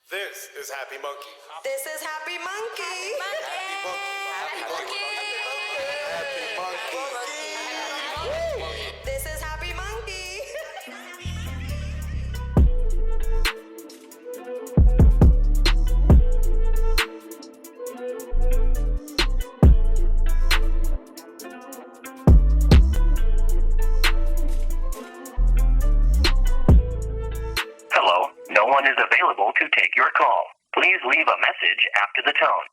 This is Happy Monkey. This is Happy Monkey. Happy Monkey. Happy Monkey. This is Happy Monkey. Hello, no one is available to take your call. Please leave a message after the tone.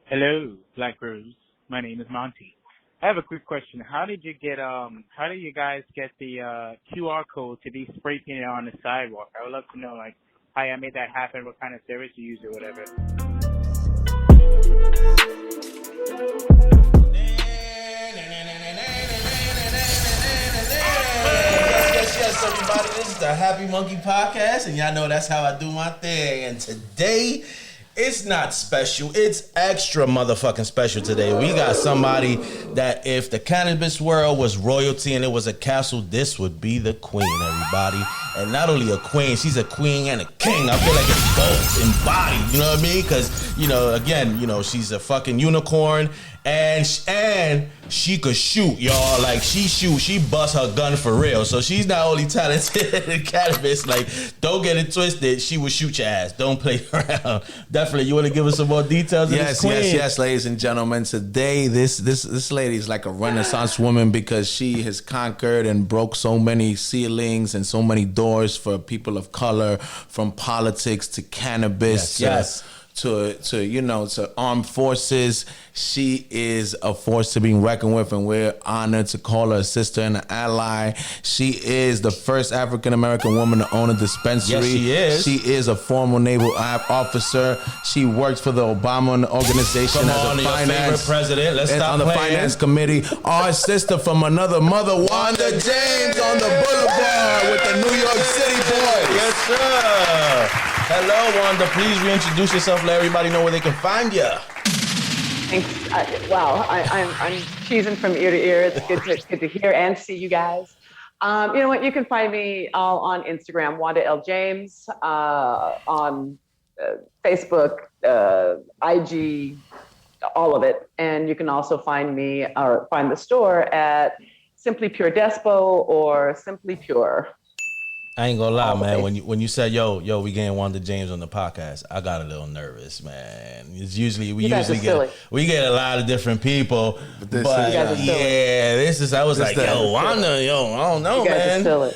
Hello, Black Rose. My name is Monty. I have a quick question. How did you guys get the QR code to be spray painted on the sidewalk? I would love to know, like, how you made that happen, what kind of service you used or whatever. Yes, everybody. This is the Happy Monkey Podcast, and y'all know that's how I do my thing. And today, it's not special. It's extra motherfucking special today. We got somebody that if the cannabis world was royalty and it was a castle, this would be the queen, everybody. And not only a queen, she's a queen and a king. I feel like it's both embodied, you know what I mean? Because, she's a fucking unicorn. And she could shoot, y'all. Like, she busts her gun for real. So she's not only talented in cannabis, like, don't get it twisted. She will shoot your ass. Don't play around. Definitely. You want to give us some more details? Yes, ladies and gentlemen. Today, this lady is like a Renaissance woman because she has conquered and broke so many ceilings and so many doors for people of color, from politics to cannabis. Yes. To armed forces. She is a force to be reckoned with, and we're honored to call her a sister and an ally. She is the first African-American woman to own a dispensary. Yes, she is. She is a former naval officer. She works for the Obama organization as a finance president. Let's stop on the playing. finance committee. Our sister from another mother, Wanda James, on the boulevard with the New York City boys. Yes, sir. Hello, Wanda. Please reintroduce yourself. Let everybody know where they can find you. Thanks. I'm cheesing from ear to ear. It's good to hear and see you guys. You know what? You can find me all on Instagram, Wanda L. James, on Facebook, IG, all of it. And you can also find me or find the store at Simply Pure Despo or Simply Pure. I ain't gonna lie, man. When you said yo, we getting Wanda James on the podcast, I got a little nervous, man. It's usually we get a lot of different people, but I was like, Wanda, I don't know, man. You guys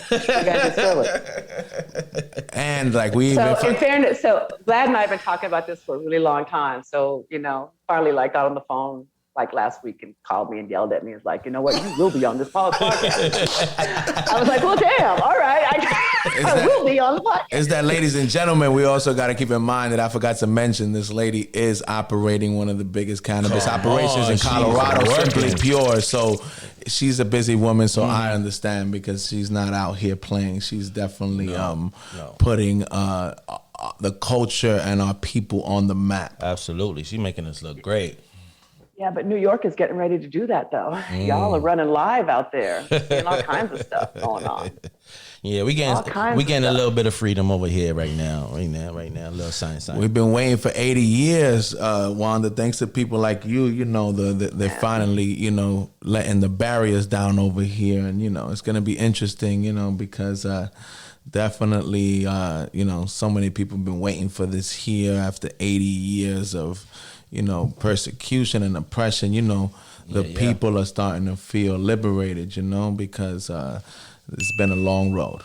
just feel it. And like in fairness, so Vlad and I have been talking about this for a really long time. So finally, got on the phone last week and called me and yelled at me. It's like, you know what, you will be on this podcast. I was like, well, damn, all right, I will be on the podcast. Is that, ladies and gentlemen, we also got to keep in mind that I forgot to mention this lady is operating one of the biggest cannabis operations in Colorado, Simply Pure. So she's a busy woman, so I understand because she's not out here playing. She's definitely putting the culture and our people on the map. Absolutely. She's making us look great. Yeah, but New York is getting ready to do that, though. Y'all are running live out there, seeing all kinds of stuff going on. Yeah, we getting a little bit of freedom over here right now, a little science. We've been waiting for 80 years, Wanda. Thanks to people like you, they're finally, letting the barriers down over here, and it's going to be interesting, because definitely, so many people have been waiting for this here after 80 years of persecution and oppression. People are starting to feel liberated, because it's been a long road.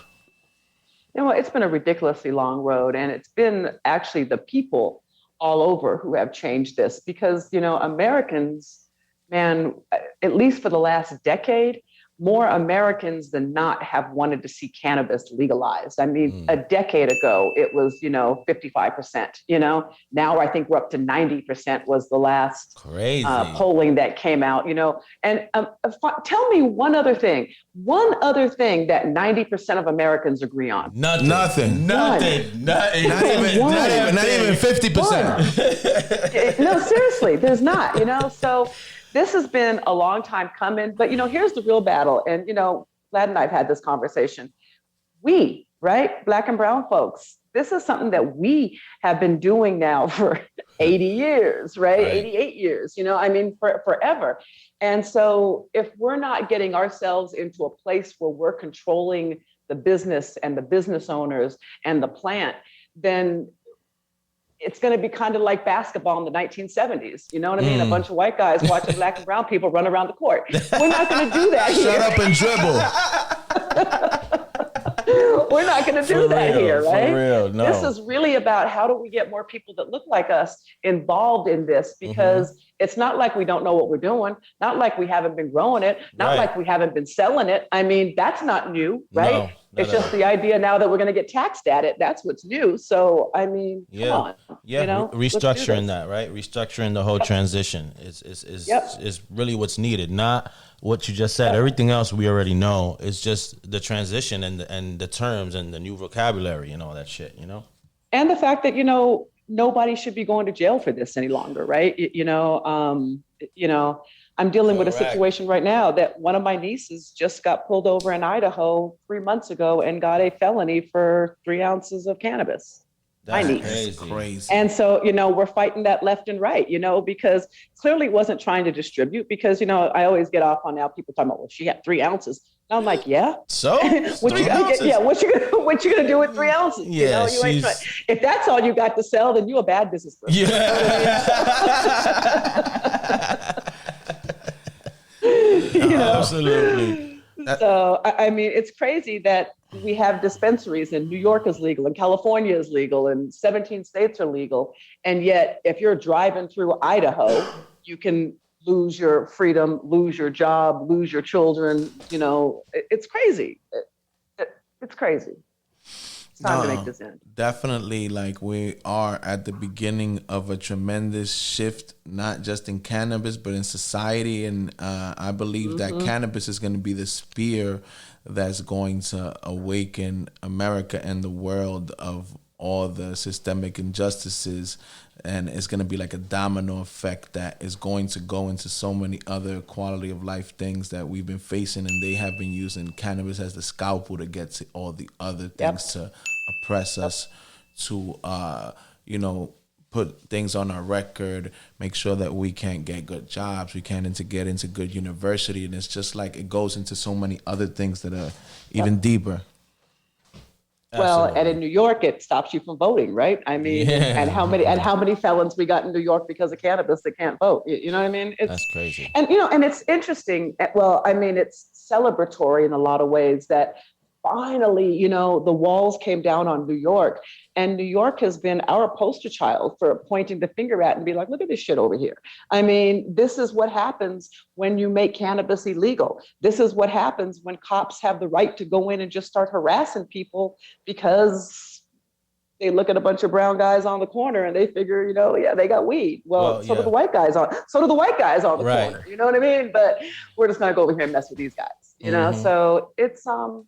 It's been a ridiculously long road, and it's been actually the people all over who have changed this because, Americans, man, at least for the last decade, more Americans than not have wanted to see cannabis legalized. I mean, a decade ago, it was, 55%, now I think we're up to 90% was the last polling that came out, and tell me one other thing that 90% of Americans agree on. Nothing. Not even 50%. No, seriously, there's not, so this has been a long time coming, but here's the real battle. And Vlad and I have had this conversation. We right? Black and brown folks. This is something that we have been doing now for 80 years, right? 88 years, forever. And so if we're not getting ourselves into a place where we're controlling the business and the business owners and the plant, then it's going to be kind of like basketball in the 1970s. You know what I mean? A bunch of white guys watching black and brown people run around the court. We're not going to do that here. Shut up and dribble. We're not going to do that here, right? For real, no. This is really about how do we get more people that look like us involved in this, because it's not like we don't know what we're doing, not like we haven't been growing it, not like we haven't been selling it. I mean, that's not new, right? It's just the idea now that we're going to get taxed at it. That's what's new. So, I mean, come on. Yeah, restructuring that, right? Restructuring the whole transition is really what's needed, not what you just said. Everything else we already know. It's just the transition and the terms and the new vocabulary and all that shit, And the fact that, nobody should be going to jail for this any longer, right? I'm dealing with a situation right now that one of my nieces just got pulled over in Idaho 3 months ago and got a felony for 3 ounces of cannabis. That's crazy. And so, we're fighting that left and right, because clearly wasn't trying to distribute, because, I always get off on now people talking about, well, she had 3 ounces. And I'm like, yeah. So what you gonna do with 3 ounces? Yeah, you ain't trying. If that's all you got to sell, then you're a bad business person. Yeah. Absolutely. So, I mean, it's crazy that we have dispensaries and New York is legal and California is legal and 17 states are legal. And yet, if you're driving through Idaho, you can lose your freedom, lose your job, lose your children. It's crazy. It's crazy. It's time to make this end. Definitely, like we are at the beginning of a tremendous shift, not just in cannabis, but in society. And I believe that cannabis is going to be the spear that's going to awaken America and the world of all the systemic injustices. And it's going to be like a domino effect that is going to go into so many other quality of life things that we've been facing. And they have been using cannabis as the scalpel to get to all the other things to oppress us, to, put things on our record, make sure that we can't get good jobs, we can't get into good university. And it's just like it goes into so many other things that are even deeper. Well, and in New York, it stops you from voting, right? I mean, and how many felons we got in New York because of cannabis that can't vote? You know what I mean? That's crazy. And and it's interesting. Well, I mean, it's celebratory in a lot of ways that finally, the walls came down on New York, and New York has been our poster child for pointing the finger at and be like, look at this shit over here. I mean, this is what happens when you make cannabis illegal. This is what happens when cops have the right to go in and just start harassing people because they look at a bunch of brown guys on the corner and they figure, they got weed. Well, so do the white guys on the corner. You know what I mean? But we're just gonna go over here and mess with these guys. So it's time.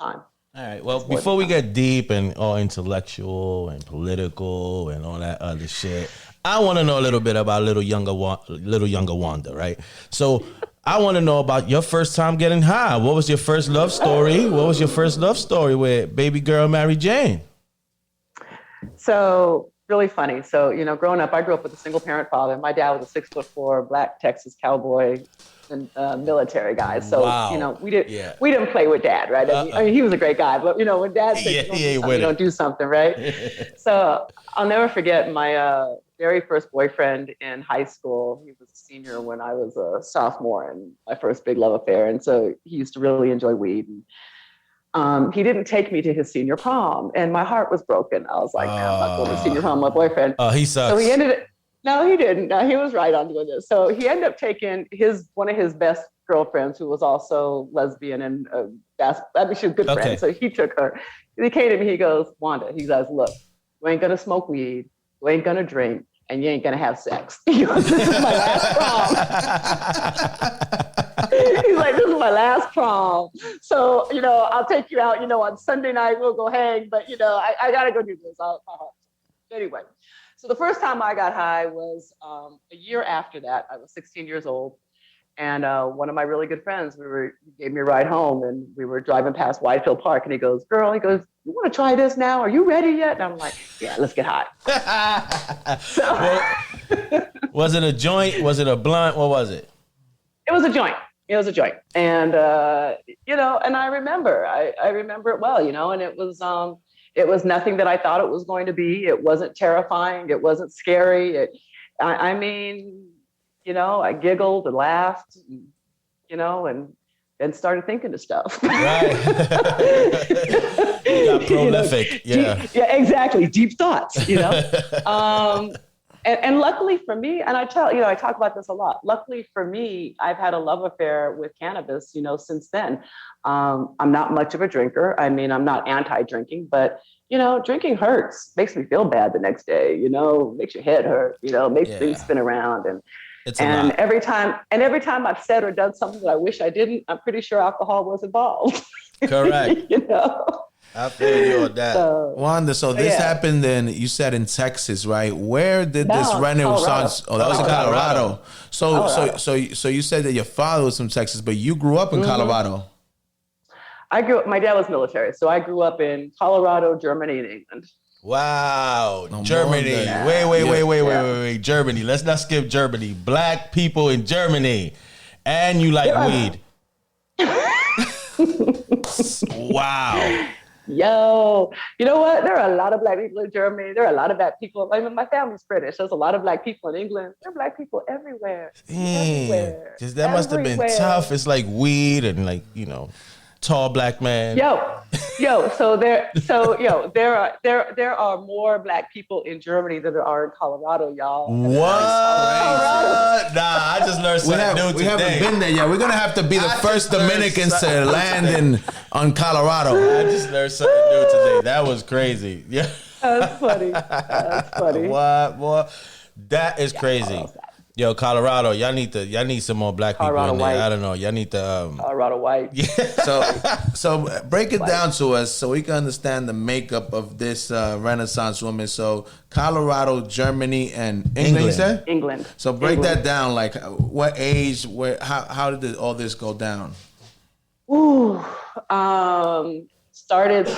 All right. Well, before we get deep and all intellectual and political and all that other shit, I want to know a little bit about little younger Wanda, right? So I want to know about your first time getting high. What was your first love story? What was your first love story with baby girl Mary Jane? So really funny. So, growing up, I grew up with a single parent father. My dad was a 6'4" black Texas cowboy and military guy. So, we didn't play with dad, right? I mean, he was a great guy, but when dad said, don't do something, right? So I'll never forget my very first boyfriend in high school. He was a senior when I was a sophomore, and my first big love affair. And so he used to really enjoy weed. And he didn't take me to his senior prom, and my heart was broken. I was like, man, I'm not going to senior prom with my boyfriend. He sucks. So he no, he didn't. No, he was right on doing this. So he ended up taking one of his best girlfriends, who was also lesbian and she was a good friend. So he took her. He came to me. He goes, Wanda. He goes, look, you ain't gonna smoke weed. You ain't gonna drink, and you ain't gonna have sex. He goes, this is my last prom. He's like, this is my last prom. So I'll take you out. On Sunday night we'll go hang, but I gotta go do this. Anyway. So the first time I got high was a year after that. I was 16 years old, and one of my really good friends, he gave me a ride home, and we were driving past Whitefield Park, and he goes, girl, you want to try this now? Are you ready yet? And I'm like, yeah, let's get high. Was it a joint? Was it a blunt? What was it? It was a joint. It was a joint. And, and I remember it well, and it was nothing that I thought it was going to be. It wasn't terrifying. It wasn't scary. I giggled and laughed, and started thinking of stuff. Right. You got prolific. Yeah, exactly. Deep thoughts, And luckily for me, and I talk about this a lot. Luckily for me, I've had a love affair with cannabis, since then. I'm not much of a drinker. I mean, I'm not anti-drinking, but drinking hurts. Makes me feel bad the next day. Makes your head hurt. Makes things spin around, and every time I've said or done something that I wish I didn't, I'm pretty sure alcohol was involved. Correct. I feel you on that. Wanda, so this happened you said in Texas, right? Where did this Renaissance? Oh, that was in Colorado. So you said that your father was from Texas, but you grew up in Colorado. My dad was military, so I grew up in Colorado, Germany, and England. Wow. Germany. Wait. Germany. Let's not skip Germany. Black people in Germany. And you like weed. Wow. Yo, you know what? There are a lot of black people in Germany. There are a lot of black people. I mean, my family's British. There's a lot of black people in England. There are black people everywhere. Everywhere. Because that must have been tough. It's like weed and tall black man. So there are more black people in Germany than there are in Colorado, y'all. What? Nah, I just learned something new today. We haven't been there yet. We're gonna have to be the first Dominicans to land on Colorado. I just learned something new today. That was crazy. Yeah. That's funny. What, boy? That is crazy. Yo, Colorado, y'all need some more black people in there. White. I don't know. Y'all need to Colorado white. Yeah. So break it down to us so we can understand the makeup of this Renaissance woman. So Colorado, Germany, and England. You said? England. So break that down. Like what age? How did all this go down? Ooh, started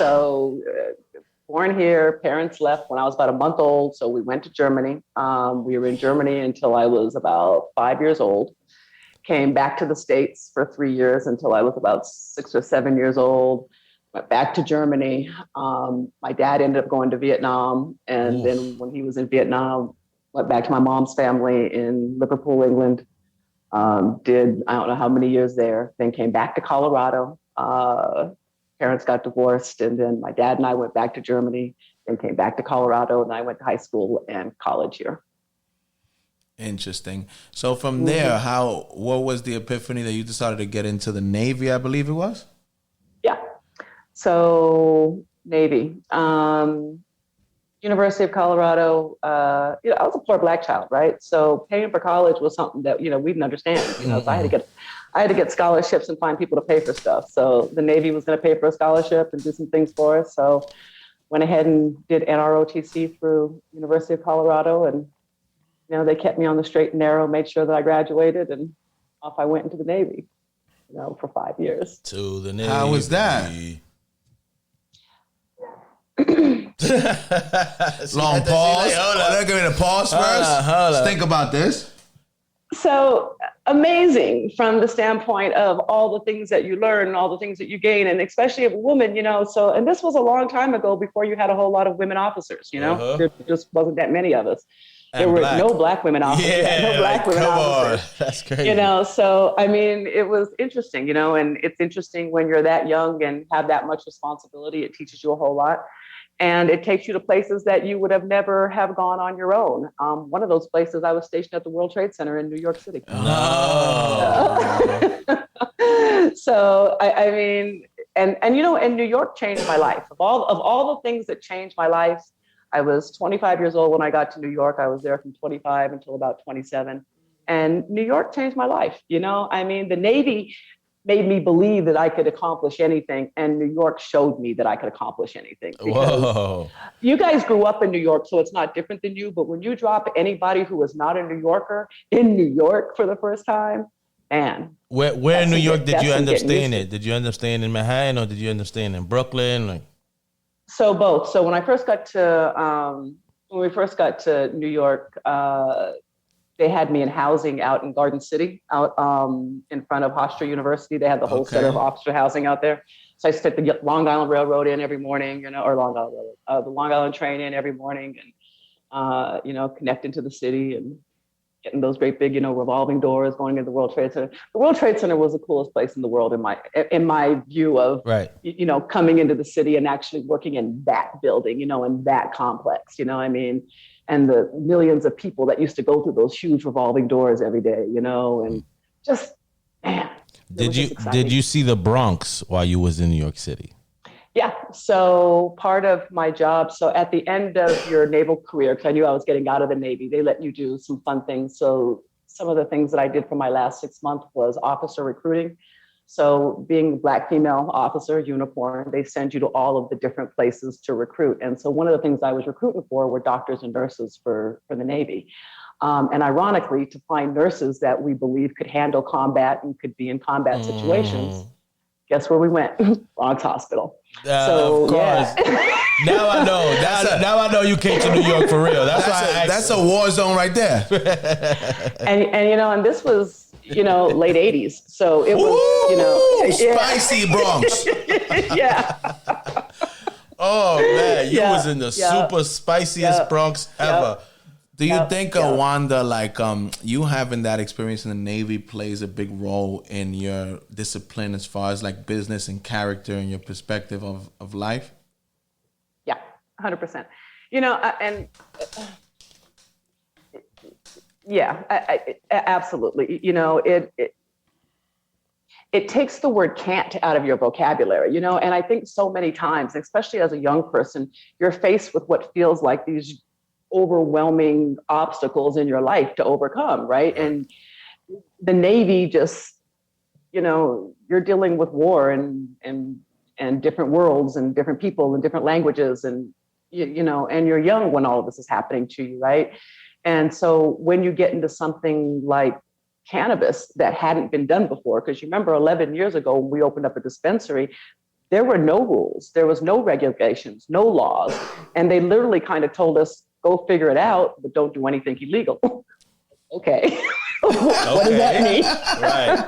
born here, parents left when I was about a month old, so we went to Germany. We were in Germany until I was about 5 years old. Came back to the States for 3 years until I was about 6 or 7 years old. Went back to Germany. My dad ended up going to Vietnam, and then when he was in Vietnam, went back to my mom's family in Liverpool, England. Did I don't know how many years there, then came back to Colorado. Parents got divorced, and then my dad and I went back to Germany, then came back to Colorado, and I went to high school and college here. Interesting. So from there, what was the epiphany that you decided to get into the Navy, I believe it was? Yeah. So Navy, University of Colorado, I was a poor black child, right? So paying for college was something that, we didn't understand, so I had to get scholarships and find people to pay for stuff. So the Navy was going to pay for a scholarship and do some things for us. So went ahead and did NROTC through University of Colorado, and they kept me on the straight and narrow, made sure that I graduated, and off I went into the Navy, for 5 years. To the Navy. How was that? Long pause. They're giving a pause first. Let's think about this. So amazing from the standpoint of all the things that you learn and all the things that you gain, and especially as a woman, and this was a long time ago before you had a whole lot of women officers, there just wasn't that many of us. There were no black women officers. Yeah, no black women officers. On. That's crazy. So I mean, it was interesting, and it's interesting when you're that young and have that much responsibility. It teaches you a whole lot. And it takes you to places that you would have never have gone on your own. One of those places, I was stationed at the World Trade Center in New York City. So I mean, and New York changed my life. Of all the things that changed my life, I was 25 years old when I got to New York. I was there from 25 until about 27. And New York changed my life. I mean, the Navy made me believe that I could accomplish anything, and New York showed me that I could accomplish anything. Whoa. You guys grew up in New York, so it's not different than you, but when you drop anybody who is not a New Yorker in New York for the first time, man. Where in New York did you end up staying at? Did you end up staying in Manhattan, or did you end up staying in Brooklyn? So both. So when I first got to when we first got to New York, they had me in housing out in Garden City, out in front of Hofstra University. They had the whole set of Hofstra housing out there. So I used to take the Long Island Railroad in every morning, or Long Island Railroad, the Long Island train in every morning, and connecting to the city and getting those great big, revolving doors going into the World Trade Center. The World Trade Center was the coolest place in the world in my view of, coming into the city and actually working in that building, in that complex, and the millions of people that used to go through those huge revolving doors every day, and just, man. Did you see the Bronx while you was in New York City? Yeah. So part of my job, so at the end of your naval career, because I knew I was getting out of the Navy, they let you do some fun things. So some of the things that I did for my last 6 months was officer recruiting. So being a Black female officer, uniform, they send you to all of the different places to recruit. And so one of the things I was recruiting for were doctors and nurses for the Navy. And ironically, to find nurses that we believe could handle combat and could be in combat situations, guess where we went? Bronx Hospital. Of course. Yeah. Now I know. Now I know you came to New York for real. That's a war zone right there. And this was, late 80s. So it was, spicy Bronx. Yeah. Oh man, you was in the super spiciest Bronx ever. Do you think, Wanda, like you having that experience in the Navy plays a big role in your discipline as far as like business and character and your perspective of life? Yeah, 100%. Absolutely. It takes the word can't out of your vocabulary, and I think so many times, especially as a young person, you're faced with what feels like these overwhelming obstacles in your life to overcome, right? And the Navy just, you're dealing with war and different worlds and different people and different languages, and and you're young when all of this is happening to you, right? And so when you get into something like cannabis that hadn't been done before, because you remember 11 years ago when we opened up a dispensary, there were no rules, there was no regulations, no laws, and they literally kind of told us, go figure it out, but don't do anything illegal. Okay. What does that mean? Right.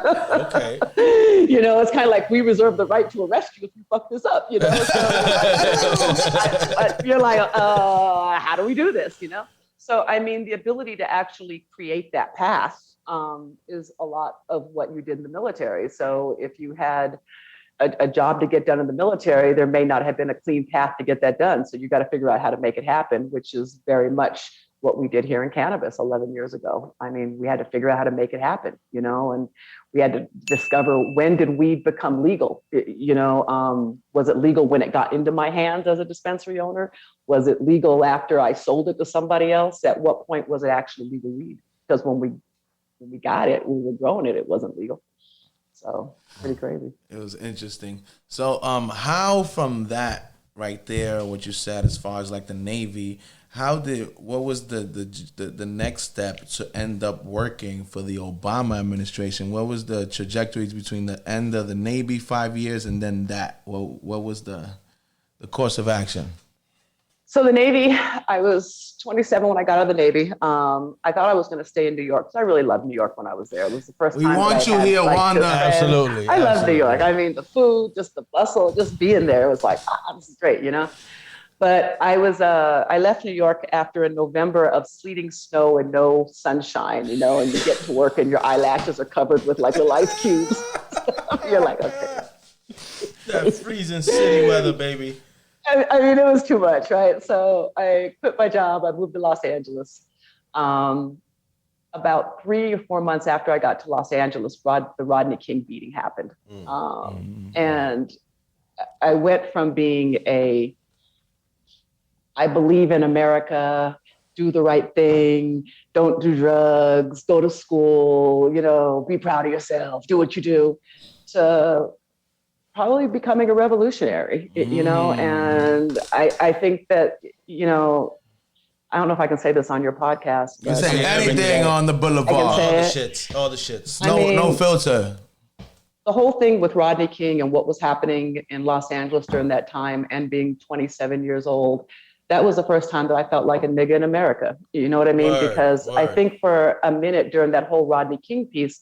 Okay. It's kind of like we reserve the right to arrest you if you fuck this up, So, you're like, how do we do this, So, I mean, the ability to actually create that path is a lot of what you did in the military. So if you had a job to get done in the military, there may not have been a clean path to get that done. So you got to figure out how to make it happen, which is very much what we did here in cannabis 11 years ago. I mean, we had to figure out how to make it happen, and we had to discover, when did weed become legal? Was it legal when it got into my hands as a dispensary owner? Was it legal after I sold it to somebody else? At what point was it actually legal weed? Because when we got it, we were growing it, it wasn't legal. So pretty crazy. It was interesting. So how from that right there, what you said as far as like the Navy, what was the next step to end up working for the Obama administration? What was the trajectories between the end of the Navy 5 years and then that? What was the course of action? So the Navy, I was 27 when I got out of the Navy. I thought I was going to stay in New York because I really loved New York when I was there. It was the first time. We want you here, Wanda. Absolutely. I love New York. I mean, the food, just the bustle, just being there. It was like, this is great, But I left New York after a November of sleeting snow and no sunshine, and you get to work and your eyelashes are covered with like little ice cubes. You're like, okay. That freezing city weather, baby. I mean, it was too much, right? So I quit my job. I moved to Los Angeles. About 3 or 4 months after I got to Los Angeles, the Rodney King beating happened. And I went from being I believe in America, do the right thing, don't do drugs, go to school, be proud of yourself, do what you do, to probably becoming a revolutionary, and I think that, I don't know if I can say this on your podcast. You can say anything on the boulevard. All the shits. No filter. the whole thing with Rodney King and what was happening in Los Angeles during that time, and being 27 years old, that was the first time that I felt like a nigga in America. You know what I mean? Because I think for a minute during that whole Rodney King piece,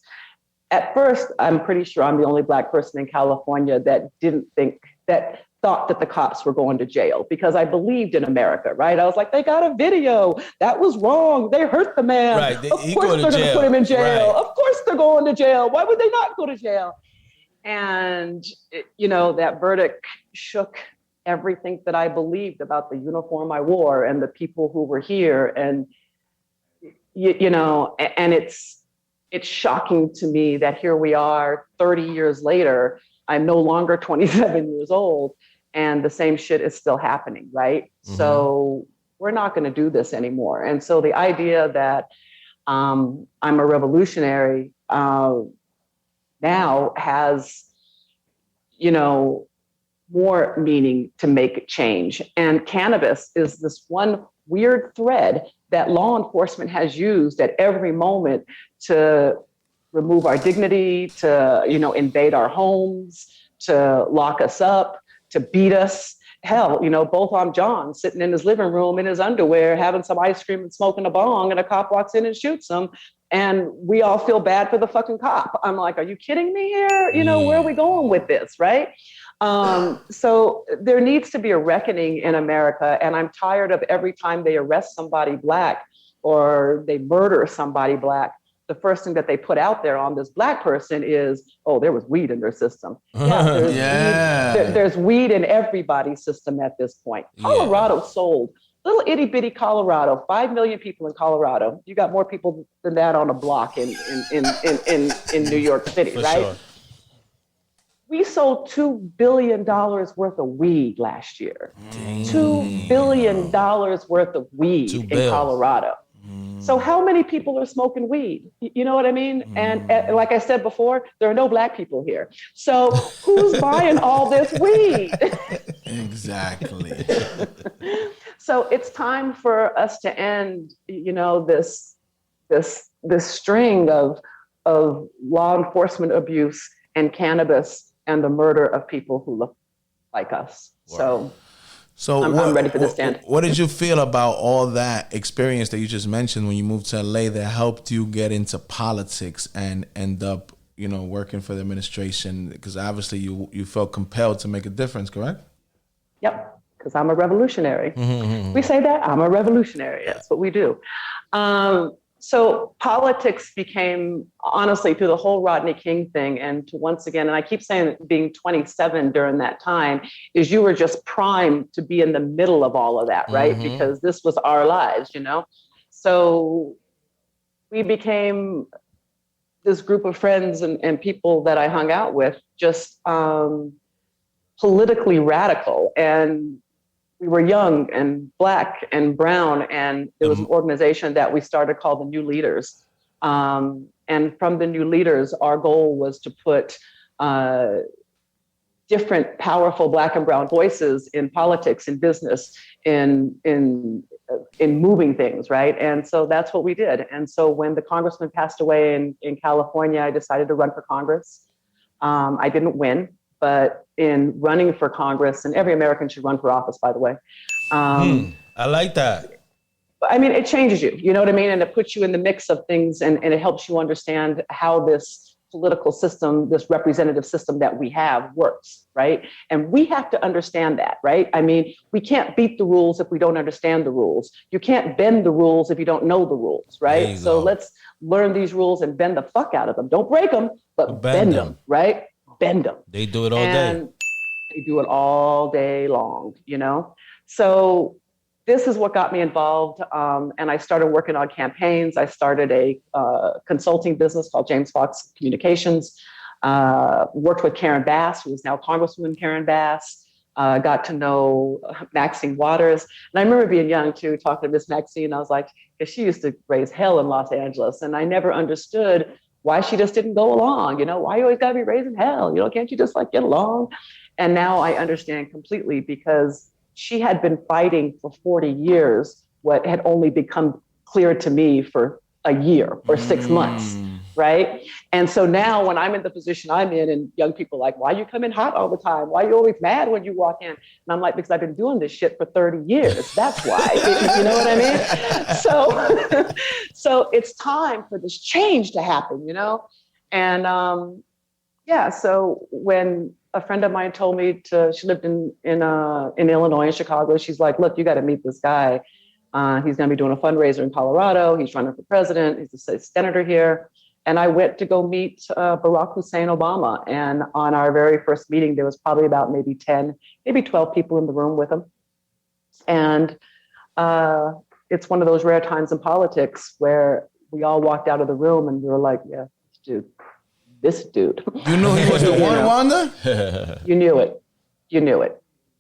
at first, I'm pretty sure I'm the only Black person in California that thought that the cops were going to jail, because I believed in America, right? I was like, they got a video. That was wrong. They hurt the man. Right. Of course they're going to put him in jail. Right. Of course they're going to jail. Why would they not go to jail? And, that verdict shook everything that I believed about the uniform I wore and the people who were here. And, and it's shocking to me that here we are 30 years later. I'm no longer 27 years old, and the same shit is still happening, right? Mm-hmm. So we're not going to do this anymore. And so the idea that I'm a revolutionary now has, more meaning to make change. And cannabis is this one weird thread that law enforcement has used at every moment to remove our dignity, to, invade our homes, to lock us up, to beat us. Hell, both on John sitting in his living room in his underwear, having some ice cream and smoking a bong, and a cop walks in and shoots him. And we all feel bad for the fucking cop. I'm like, are you kidding me here? Where are we going with this, right? So there needs to be a reckoning in America. And I'm tired of every time they arrest somebody Black or they murder somebody Black, the first thing that they put out there on this Black person is, oh, there was weed in their system. Yeah, there's weed in everybody's system at this point. Colorado sold. Little itty bitty Colorado, 5 million people in Colorado. You got more people than that on a block in New York City, right? Sure. We sold $2 billion worth of weed last year. Damn. $2 billion worth of weed in Colorado. So how many people are smoking weed? You know what I mean? And like I said before, there are no Black people here. So who's buying all this weed? Exactly. So it's time for us to end, this string of law enforcement abuse and cannabis and the murder of people who look like us. Wow. So I'm ready for this stand. What did you feel about all that experience that you just mentioned when you moved to LA that helped you get into politics and end up, working for the administration? Because obviously you felt compelled to make a difference, correct? Yep, because I'm a revolutionary. Mm-hmm. We say that, I'm a revolutionary. That's what we do. So politics became, honestly, through the whole Rodney King thing, and to once again, and I keep saying being 27 during that time, is you were just primed to be in the middle of all of that, right? Mm-hmm. Because this was our lives, So we became this group of friends and people that I hung out with, just politically radical. And we were young and Black and brown, and there was an organization that we started called the New Leaders. And from the New Leaders, our goal was to put different powerful Black and brown voices in politics, in business, in moving things, right? And so that's what we did. And so when the congressman passed away in California, I decided to run for Congress. I didn't win. But in running for Congress, and every American should run for office, by the way. I like that. I mean, it changes you, you know what I mean? And it puts you in the mix of things, and it helps you understand how this political system, this representative system that we have works, right? And we have to understand that, right? I mean, we can't beat the rules if we don't understand the rules. You can't bend the rules if you don't know the rules, right? So let's learn these rules and bend the fuck out of them. Don't break them, but bend them, right? Bend them. They do it all day. They do it all day long, So this is what got me involved. And I started working on campaigns. I started a consulting business called James Fox Communications. Worked with Karen Bass, who is now Congresswoman Karen Bass. Got to know Maxine Waters. And I remember being young too, talking to Miss Maxine. I was like, because she used to raise hell in Los Angeles. And I never understood why she just didn't go along, why you always gotta be raising hell, can't you just get along? And now I understand completely, because she had been fighting for 40 years what had only become clear to me for a year or 6 months, right? And so now when I'm in the position I'm in and young people are like, why you come in hot all the time? Why are you always mad when you walk in? And I'm like, because I've been doing this shit for 30 years. That's why, you know what I mean? So it's time for this change to happen, you know? And so when a friend of mine told me she lived in Illinois, in Chicago, she's like, look, you got to meet this guy. He's going to be doing a fundraiser in Colorado. He's running for president. He's a senator here. And I went to go meet Barack Hussein Obama. And on our very first meeting, there was probably about maybe 10, maybe 12 people in the room with him. And it's one of those rare times in politics where we all walked out of the room and we were like, yeah, this dude. You knew he was the one, Wanda? You knew it.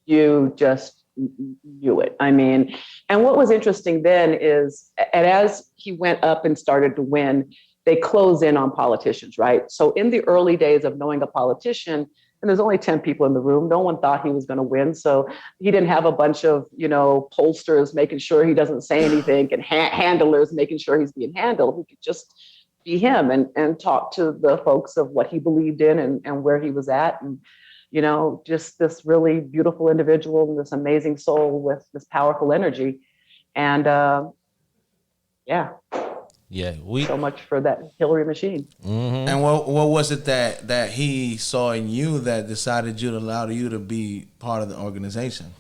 You just knew it. I mean, and what was interesting then is, and as he went up and started to win, they close in on politicians, right? So in the early days of knowing a politician, and there's only 10 people in the room, no one thought he was going to win. So he didn't have a bunch of, pollsters making sure he doesn't say anything and handlers making sure he's being handled. He could just be him and talk to the folks of what he believed in and where he was at. And just this really beautiful individual and this amazing soul with this powerful energy. And so much for that Hillary machine. Mm-hmm. And what was it that he saw in you that decided you to allow you to be part of the organization?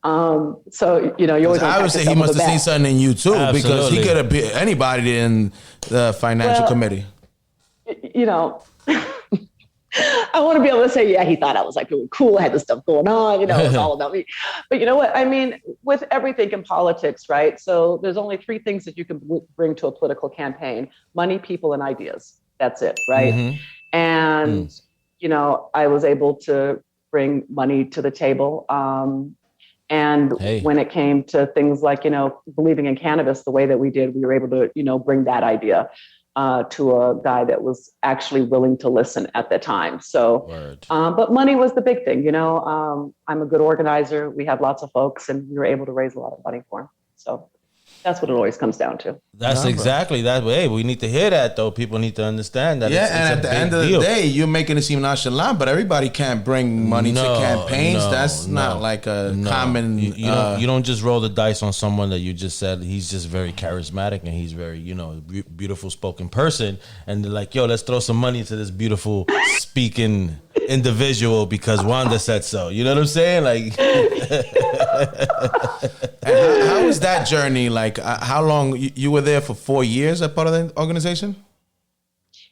You always obviously he must have seen something in you too. Absolutely. Because he could have been anybody in the financial committee. I want to be able to say, yeah, he thought I was like really cool. I had this stuff going on, it was all about me. But you know what? I mean, with everything in politics, right? So there's only 3 things that you can bring to a political campaign: money, people, and ideas. That's it, right? Mm-hmm. And, I was able to bring money to the table. When it came to things like, believing in cannabis the way that we did, we were able to, bring that idea to a guy that was actually willing to listen at the time. So, but money was the big thing, I'm a good organizer. We have lots of folks and we were able to raise a lot of money for him. So that's what it always comes down to. That's exactly that way. We need to hear that though. People need to understand that. Yeah, and at the end of the day, you're making it seem nonchalant, but everybody can't bring money to campaigns. That's not like a common. You don't just roll the dice on someone that you just said he's just very charismatic and he's very beautiful spoken person, and they're like, yo, let's throw some money to this beautiful speaking individual because Wanda said so. You know what I'm saying? Like, how was that journey? Like, how long you were there for 4 years as part of the organization?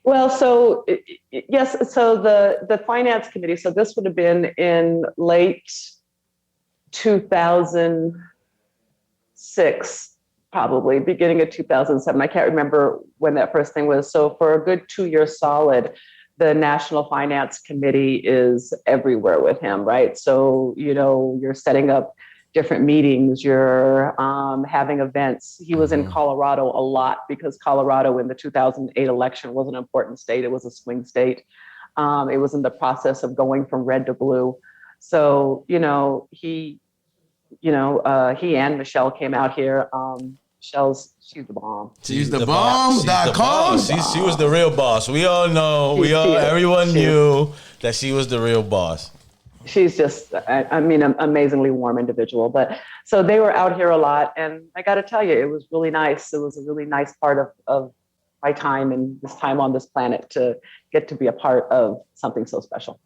Well, so yes. So the finance committee. So this would have been in late 2006, probably beginning of 2007. I can't remember when that first thing was. So for a good 2 years solid, the National Finance Committee is everywhere with him, right? So, you're setting up different meetings, you're having events. He was in Colorado a lot because Colorado in the 2008 election was an important state. It was a swing state. It was in the process of going from red to blue. So, he and Michelle came out here. She's the bomb. She's the bomb.com. She was the real boss. We all know. Everyone knew that she was the real boss. She's just, an amazingly warm individual. But so they were out here a lot. And I got to tell you, it was really nice. It was a really nice part of my time and this time on this planet to get to be a part of something so special.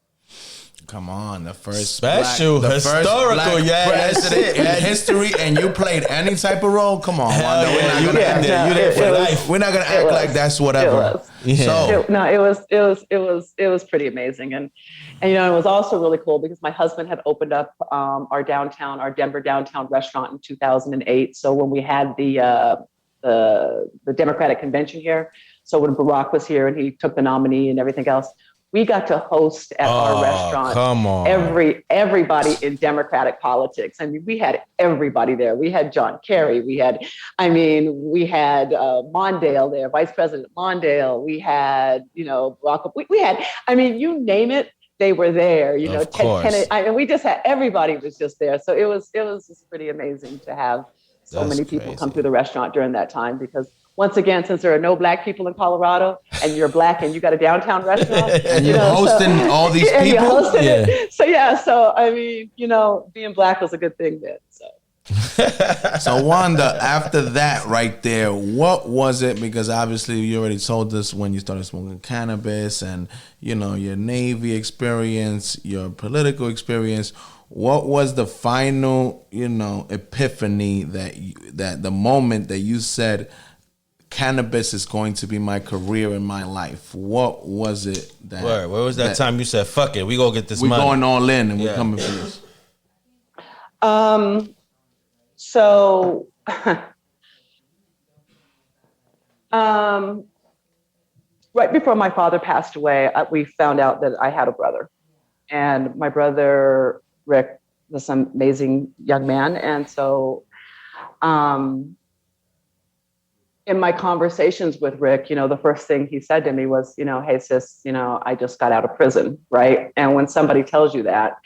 Come on, the first special, historical, president in history, and you played any type of role. Come on, Wanda. We're not gonna act there for life. We're not gonna act like that's whatever. It was pretty amazing, and it was also really cool because my husband had opened up our Denver downtown restaurant in 2008. So when we had the Democratic convention here, so when Barack was here and he took the nominee and everything else, we got to host at our restaurant. Come on. Everybody in Democratic politics. I mean, we had everybody there. We had John Kerry. We had Mondale there, Vice President Mondale. We had, Barack. We had, you name it, they were there. And we just had, everybody was just there. So it was just pretty amazing to have so many people come through the restaurant during that time because once again, since there are no black people in Colorado, and you're black and you got a downtown restaurant, And you're hosting all these and you're people? hosting Yeah. it. So yeah, so I mean, you know, being black was a good thing then. So. So Wanda, after that right there, what was it? Because obviously you already told us when you started smoking cannabis and, you know, your Navy experience, your political experience. What was the final, you know, epiphany that the moment that you said cannabis is going to be my career in my life? What was it that? Where was that time you said, fuck it, we gonna get this we're money? going all in and we're Yeah. coming for this? So, right before my father passed away, we found out that I had a brother, and my brother Rick was an amazing young man. And so, in my conversations with Rick, you know, the first thing he said to me was, you know, hey sis, you know, I just got out of prison, right? And when somebody tells you that,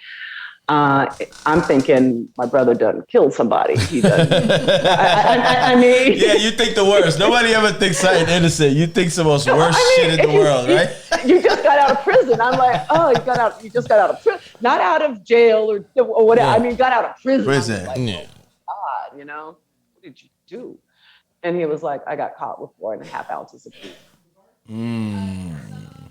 I'm thinking my brother done killed somebody. He done. I mean, Yeah, you think the worst. Nobody ever thinks something innocent. You think the most worst shit in the world, right? You just got out of prison. I'm like, oh, you just got out of prison, not out of jail or whatever. Yeah. I mean, got out of prison. Prison. I'm like, Yeah. God, you know, what did you do? And he was like, I got caught with 4.5 ounces of weed.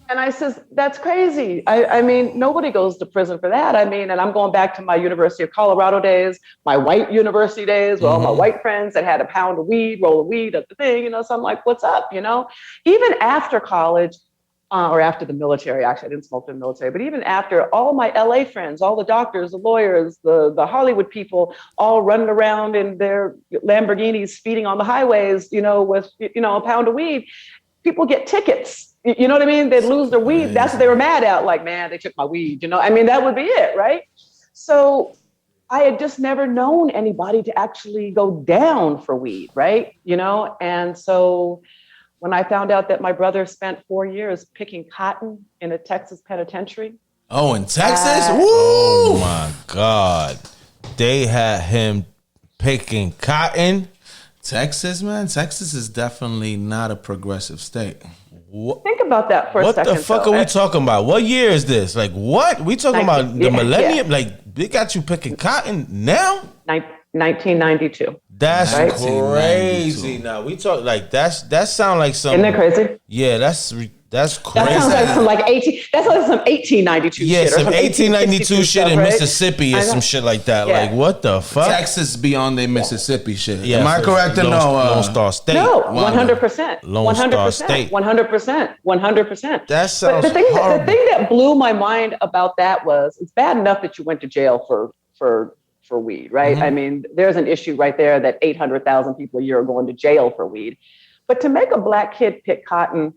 And I says, that's crazy. I mean, nobody goes to prison for that. I mean, and I'm going back to my University of Colorado days, my white university days, with all my white friends that had a pound of weed, roll of weed at the thing, you know. So I'm like, what's up, you know? Even after college, or after the military, actually, I didn't smoke in the military, but even after, all my LA friends, all the doctors, the lawyers, the Hollywood people, all running around in their Lamborghinis, speeding on the highways, you know, with, you know, a pound of weed, people get tickets. You know what I mean? They'd lose their weed. That's what they were mad at. Like, man, they took my weed. You know, I mean, that would be it, right? So I had just never known anybody to actually go down for weed, right? You know, and so when I found out that my brother spent 4 years picking cotton in a Texas penitentiary. Oh, in Texas? Woo! Oh my God. They had him picking cotton. Texas, man. Texas is definitely not a progressive state. Think about that for a second. What the fuck are we talking about? What year is this? Like, what? We talking about the millennium? Yeah. Like, they got you picking cotton now? 1992. That's right? crazy. Now we talk like that sound like some. Isn't that crazy? Yeah, that's crazy. That sounds like some like 18. That sounds like some 1892. Yeah, shit some 1892 shit stuff, in right? Mississippi or some shit like that. Yeah. Like, what the fuck? Texas beyond the Mississippi shit. Yeah, Am I correct or no? Lone Star State. No, 100%. Lone Star State. 100%. 100%. That sounds But the horrible. thing that blew my mind about that was, it's bad enough that you went to jail for weed, right? I mean, there's an issue right there that 800,000 people a year are going to jail for weed. But to make a black kid pick cotton,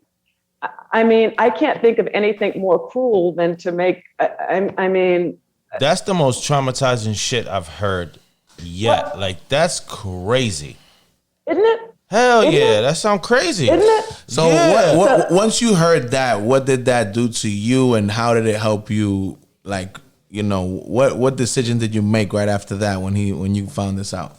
I mean, I can't think of anything more cruel than to make, I mean. That's the most traumatizing shit I've heard yet. What? Like, that's crazy. Isn't it? Hell Isn't yeah, it? that sounds crazy. Isn't it? So Yeah. what, once you heard that, what did that do to you, and how did it help you? Like, you know, what decision did you make right after that when you found this out?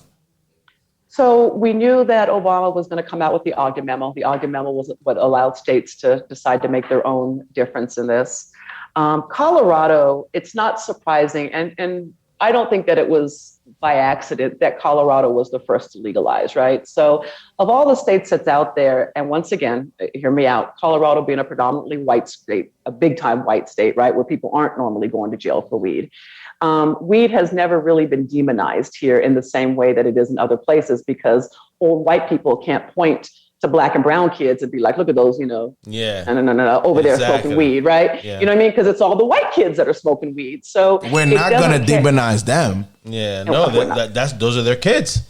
So we knew that Obama was going to come out with the Ogden Memo. The Ogden Memo was what allowed states to decide to make their own difference in this. Colorado, it's not surprising, and I don't think that it was by accident that Colorado was the first to legalize, right? So of all the states that's out there, and once again, hear me out, Colorado being a predominantly white state, a big time white state, right, where people aren't normally going to jail for weed. Weed has never really been demonized here in the same way that it is in other places, because old white people can't point to black and brown kids and be like, look at those, you know, Yeah. no, over there Exactly. smoking weed, right? Yeah. You know what I mean? Because it's all the white kids that are smoking weed. So We're not going to demonize them. Yeah, No, no, we're not. those are their kids.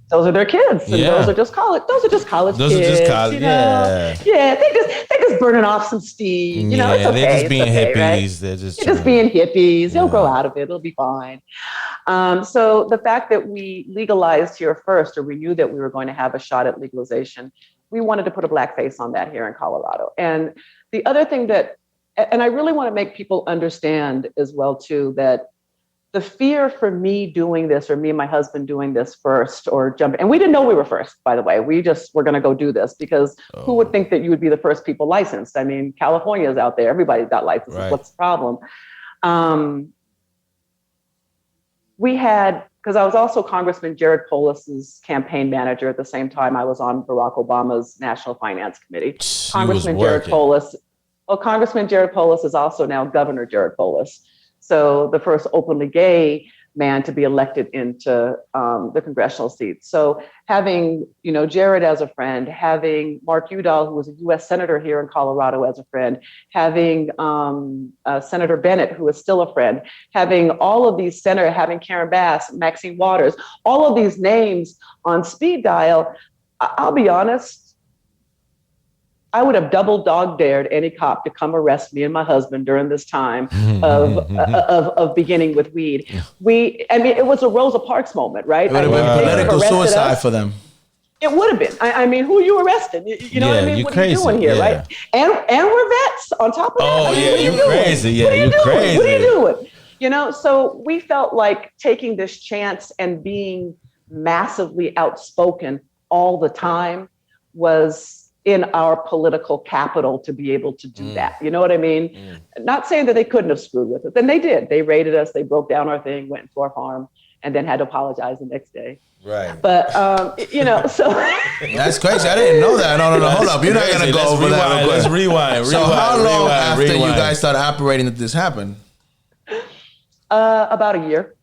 those are their kids, and Yeah. those are just college. Those are just college Those are kids. just college, you know? Yeah. They just burning off some steam. You know, it's Yeah, okay. they're just it's being okay, right? hippies. They're just being hippies. They'll grow out of it. It'll be fine. So the fact that we legalized here first, or we knew that we were going to have a shot at legalization, we wanted to put a black face on that here in Colorado. And the other thing that, and I really want to make people understand as well too, that the fear for me doing this, or me and my husband doing this first, or jumping, and we didn't know we were first, by the way. We just were going to go do this because who would think that you would be the first people licensed? I mean, California is out there. Everybody's got licenses. Right. What's the problem? We had, because I was also Congressman Jared Polis's campaign manager at the same time I was on Barack Obama's National Finance Committee. Congressman Jared Polis. Well, Congressman Jared Polis is also now Governor Jared Polis. So the first openly gay man to be elected into the congressional seat. So having, Jared as a friend, having Mark Udall, who was a U.S. Senator here in Colorado, as a friend, having Senator Bennett, who is still a friend, having all of these senators, having Karen Bass, Maxine Waters, all of these names on speed dial, I'll be honest, I would have double dog dared any cop to come arrest me and my husband during this time of beginning with weed. It was a Rosa Parks moment, right? It would have been political suicide for them. It would have been. I mean, who are you arresting? You know what I mean? What are you doing here, right? And we're vets on top of that. Oh, you crazy. Yeah, you crazy. What are you doing? So we felt like taking this chance and being massively outspoken all the time was in our political capital to be able to do that. You know what I mean? Not saying that they couldn't have screwed with it. Then they did. They raided us. They broke down our thing, went into our farm, and then had to apologize the next day. Right. But, so. That's crazy. I didn't know that. No. Hold up. You're not going to go over that. Let's rewind. So how long after you guys started operating did this happen? About a year.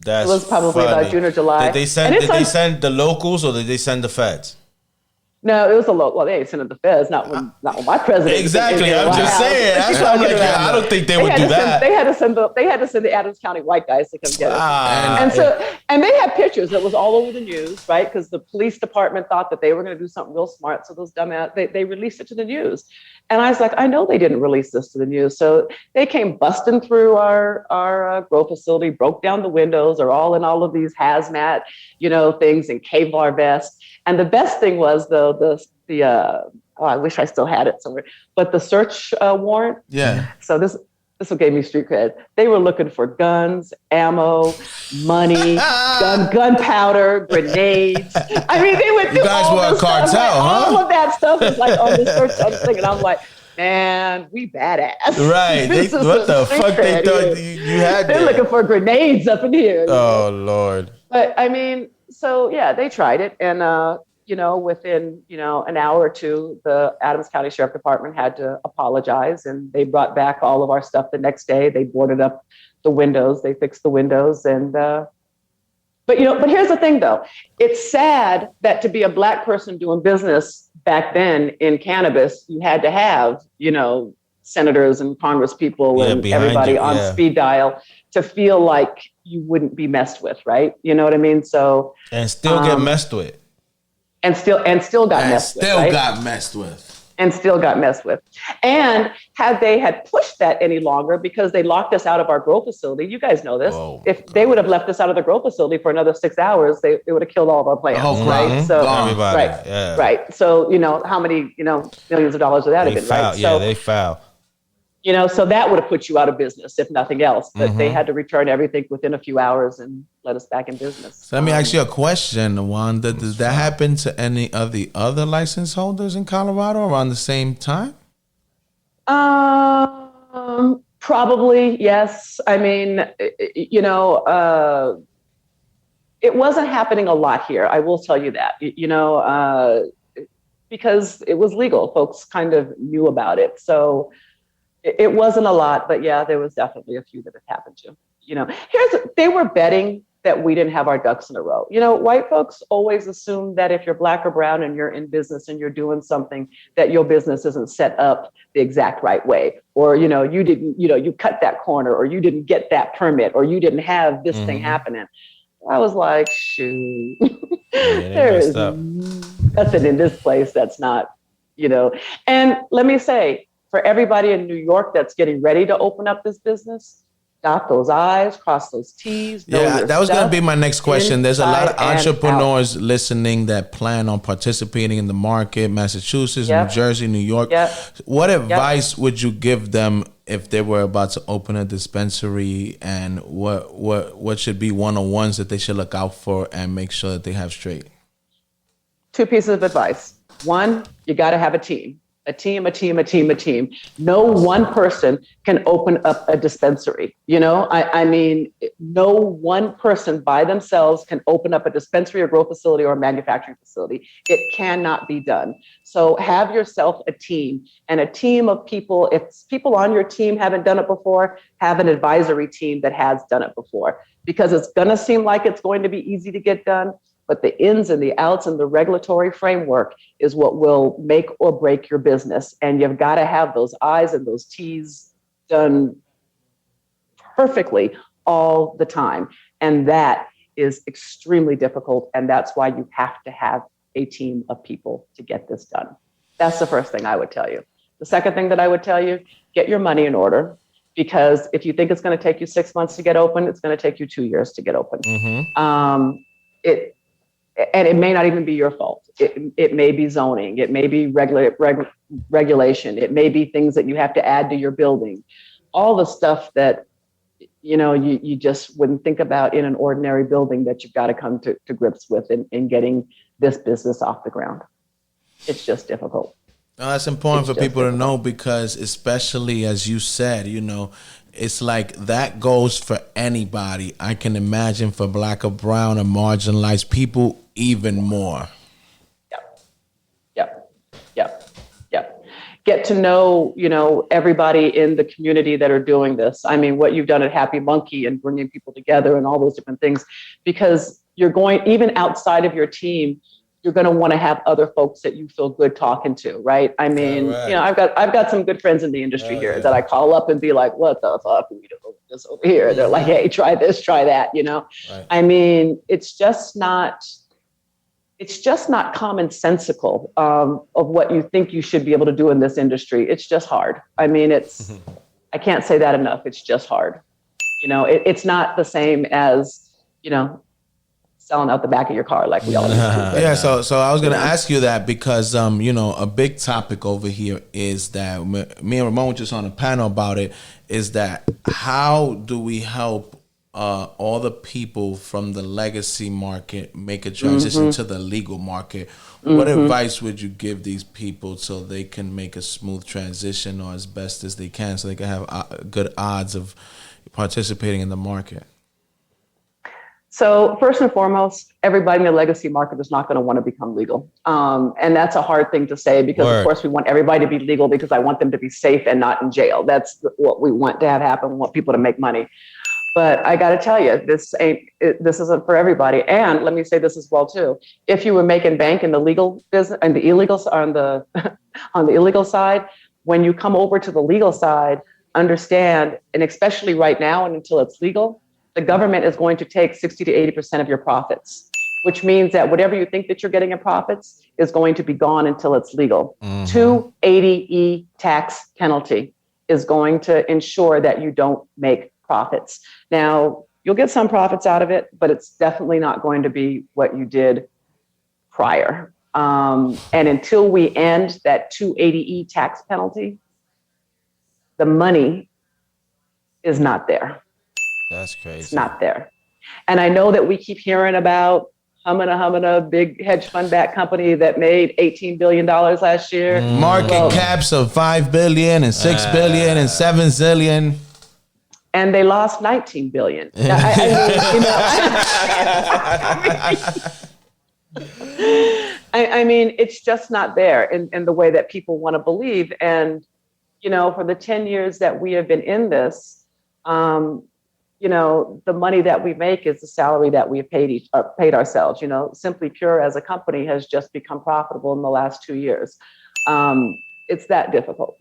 It was probably about June or July. Did they send the locals or did they send the feds? No, it was a local. Well, they ain't sending the feds. Not when my president. Exactly. I'm just saying. That's why I'm like, I don't think they would do that. They had to send the Adams County white guys to come get us. And they had pictures. It was all over the news, right? Because the police department thought that they were going to do something real smart. So those dumbass, they released it to the news. And I was like, I know they didn't release this to the news. So they came busting through our grow facility, broke down the windows, are all in all of these hazmat, things and Kevlar vests. And the best thing was though, I wish I still had it somewhere, but the search warrant. Yeah. So this what gave me street cred. They were looking for guns, ammo, money, gunpowder, grenades. I mean, they went through all this stuff. You guys were a cartel, huh? All of that stuff is like on the search thing, and I'm like, man, we badass. Right. What the fuck they thought you had? They're looking for grenades up in here. Oh Lord. But I mean, so yeah, they tried it, and within an hour or two, the Adams County Sheriff Department had to apologize, and they brought back all of our stuff the next day. They boarded up the windows, they fixed the windows, and but here's the thing though, it's sad that to be a Black person doing business back then in cannabis, you had to have senators and Congress people and everybody on speed dial to feel like you wouldn't be messed with, right? You know what I mean? So and still get messed with. And still got messed with. And had they pushed that any longer, because they locked us out of our grow facility, you guys know this. If they would have left us out of the grow facility for another 6 hours, they would have killed all of our plants. Right. So everybody. Right. So how many millions of dollars would that have been? Right. Yeah, they foul. So that would have put you out of business, if nothing else. But they had to return everything within a few hours and let us back in business. So let me ask you a question, Wanda. Does that happen to any of the other license holders in Colorado around the same time? Probably, yes. I mean, it wasn't happening a lot here. I will tell you that, because it was legal. Folks kind of knew about it. So it wasn't a lot, but yeah, there was definitely a few that it happened to. They were betting that we didn't have our ducks in a row. White folks always assume that if you're Black or brown and you're in business and you're doing something, that your business isn't set up the exact right way, or you didn't, you cut that corner, or you didn't get that permit, or you didn't have this thing happening. I was like, shoot, there is nothing in this place that's not, And let me say, for everybody in New York that's getting ready to open up this business, dot those I's, cross those T's. Yeah, that was going to be my next question. There's a lot of entrepreneurs listening that plan on participating in the market, Massachusetts, New Jersey, New York. What advice would you give them if they were about to open a dispensary, and what should be 101s that they should look out for and make sure that they have straight? 2 pieces of advice. One, you got to have a team. A team. No one person can open up a dispensary. You know, I mean, no one person by themselves can open up a dispensary, a grow facility, or a manufacturing facility. It cannot be done. So have yourself a team, and a team of people. If people on your team haven't done it before, have an advisory team that has done it before, because it's going to seem like it's going to be easy to get done. But the ins and the outs and the regulatory framework is what will make or break your business. And you've got to have those I's and those T's done perfectly all the time. And that is extremely difficult. And that's why you have to have a team of people to get this done. That's the first thing I would tell you. The second thing that I would tell you, get your money in order. Because if you think it's going to take you 6 months to get open, it's going to take you 2 years to get open. And it may not even be your fault. It may be zoning. It may be regulation. It may be things that you have to add to your building. All the stuff that, you know, you just wouldn't think about in an ordinary building that you've got to come to grips with in getting this business off the ground. It's just difficult. No, that's important for people to know, because especially as you said, you know, it's like that goes for anybody. I can imagine for Black or brown or marginalized people even more. Yep. Get to know, you know, everybody in the community that are doing this. I mean, what you've done at Happy Monkey and bringing people together and all those different things, because you're going, even outside of your team, you're going to want to have other folks that you feel good talking to, right? I mean, you know, I've got some good friends in the industry here that I call up and be like, what the fuck are we doing this over here? They're like, hey, try this, try that, you know? Right. I mean, it's just not commonsensical of what you think you should be able to do in this industry. It's just hard. I mean, I can't say that enough. It's just hard. You know, it's not the same as, you know, selling out the back of your car like we all used to. Yeah, so I was going to ask you that because, you know, a big topic over here is that me and Ramon were just on a panel about it, is that how do we help all the people from the legacy market make a transition to the legal market? What advice would you give these people so they can make a smooth transition, or as best as they can, so they can have good odds of participating in the market? So first and foremost, everybody in the legacy market is not going to want to become legal. And that's a hard thing to say because, of course, we want everybody to be legal because I want them to be safe and not in jail. That's what we want to have happen. We want people to make money. But I got to tell you, this isn't for everybody. And let me say this as well, too. If you were making bank in the legal business and the illegal on the illegal side, when you come over to the legal side, understand, and especially right now and until it's legal, the government is going to take 60 to 80% of your profits, which means that whatever you think that you're getting in profits is going to be gone until it's legal. 280E tax penalty is going to ensure that you don't make profits. Now, you'll get some profits out of it, but it's definitely not going to be what you did prior. And until we end that 280E tax penalty, the money is not there. That's crazy. It's not there. And I know that we keep hearing about Humana, big hedge fund backed company that made $18 billion last year. Market caps of $5 billion and $6 billion and $7 zillion. And they lost $19 billion. I mean, it's just not there in the way that people want to believe. And, you know, for the 10 years that we have been in this, you know, the money that we make is the salary that we've paid ourselves. You know, Simply Pure as a company has just become profitable in the last 2 years. It's that difficult.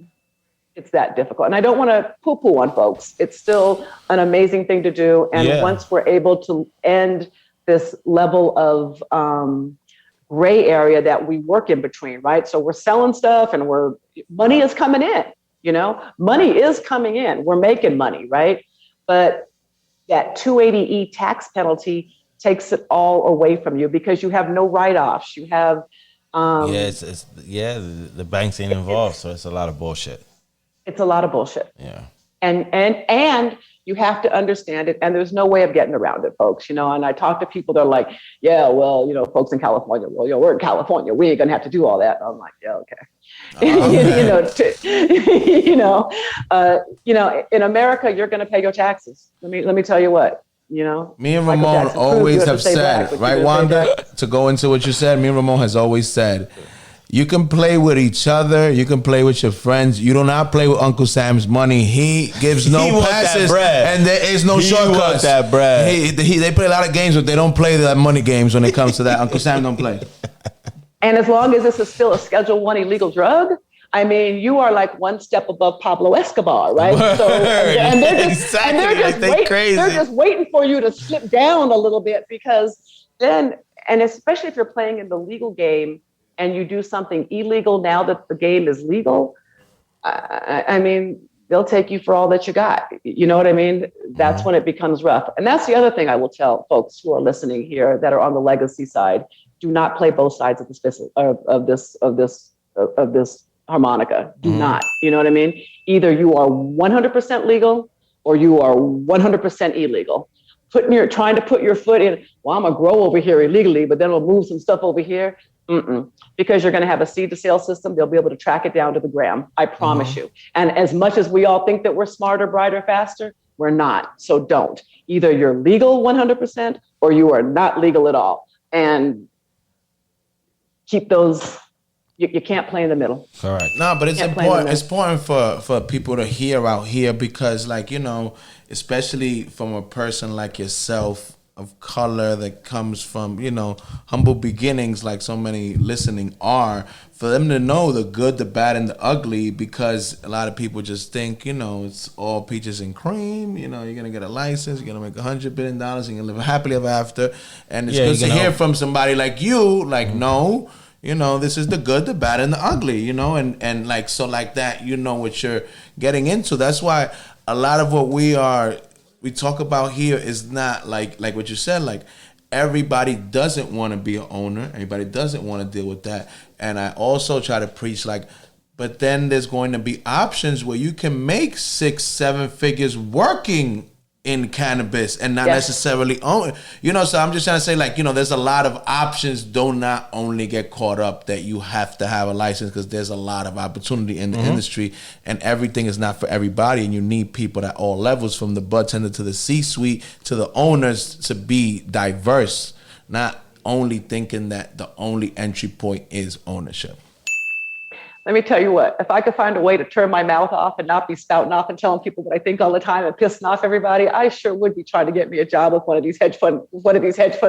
It's that difficult. And I don't want to poo-poo on folks. It's still an amazing thing to do. And once we're able to end this level of gray area that we work in between, right? So we're selling stuff and money is coming in, you know, money is coming in. We're making money, right? But that 280E tax penalty takes it all away from you because you have no write-offs. You have the banks ain't involved, so it's a lot of bullshit. It's a lot of bullshit. Yeah. And you have to understand it, and there's no way of getting around it, folks. And I talk to people that are like, yeah, well, folks in California, well, we're in California, we ain't gonna have to do all that. I'm like, yeah, okay. In America, you're gonna pay your taxes. Let me tell you what. Me and Ramon always have said, right, Wanda? To go into what you said, me and Ramon has always said, you can play with each other, you can play with your friends. You do not play with Uncle Sam's money. He gives no passes, and there is no shortcuts. That bread. They play a lot of games, but they don't play that money games when it comes to that. Uncle Sam don't play. And as long as this is still a Schedule I illegal drug, I mean, you are like one step above Pablo Escobar, right? So, and they're just waiting for you to slip down a little bit, because then, and especially if you're playing in the legal game and you do something illegal now that the game is legal, I mean, they'll take you for all that you got. You know what I mean? That's when it becomes rough. And that's the other thing I will tell folks who are listening here that are on the legacy side: do not play both sides of this harmonica. Do not. You know what I mean? Either you are 100% legal or you are 100% illegal. Trying to put your foot in, well, I'm gonna grow over here illegally, but then we'll move some stuff over here. Because you're going to have a seed to sale system. They'll be able to track it down to the gram. I promise you. And as much as we all think that we're smarter, brighter, faster, we're not. So don't. Either you're legal 100% or you are not legal at all. And keep those. You can't play in the middle. Correct. No, but it's important. It's important for people to hear out here, because, like, especially from a person like yourself, of color, that comes from, humble beginnings, like so many listening are, for them to know the good, the bad, and the ugly, because a lot of people just think, it's all peaches and cream, you're going to get a license, you're going to make $100 billion, and you're going to live happily ever after. And it's good to hear from somebody like you, like, no, this is the good, the bad, and the ugly, and like, so like that, what you're getting into. That's why a lot of what we talk about here is not like what you said, like, everybody doesn't want to be an owner. Everybody doesn't want to deal with that. And I also try to preach, like, but then there's going to be options where you can make 6-7 figures working in cannabis and not necessarily own, so I'm just trying to say, like, there's a lot of options. Do not only get caught up that you have to have a license, because there's a lot of opportunity in the industry, and everything is not for everybody, and you need people at all levels, from the bud tender to the C-suite to the owners, to be diverse, not only thinking that the only entry point is ownership. Let me tell you what, if I could find a way to turn my mouth off and not be spouting off and telling people what I think all the time and pissing off everybody, I sure would be trying to get me a job with one of these hedge fund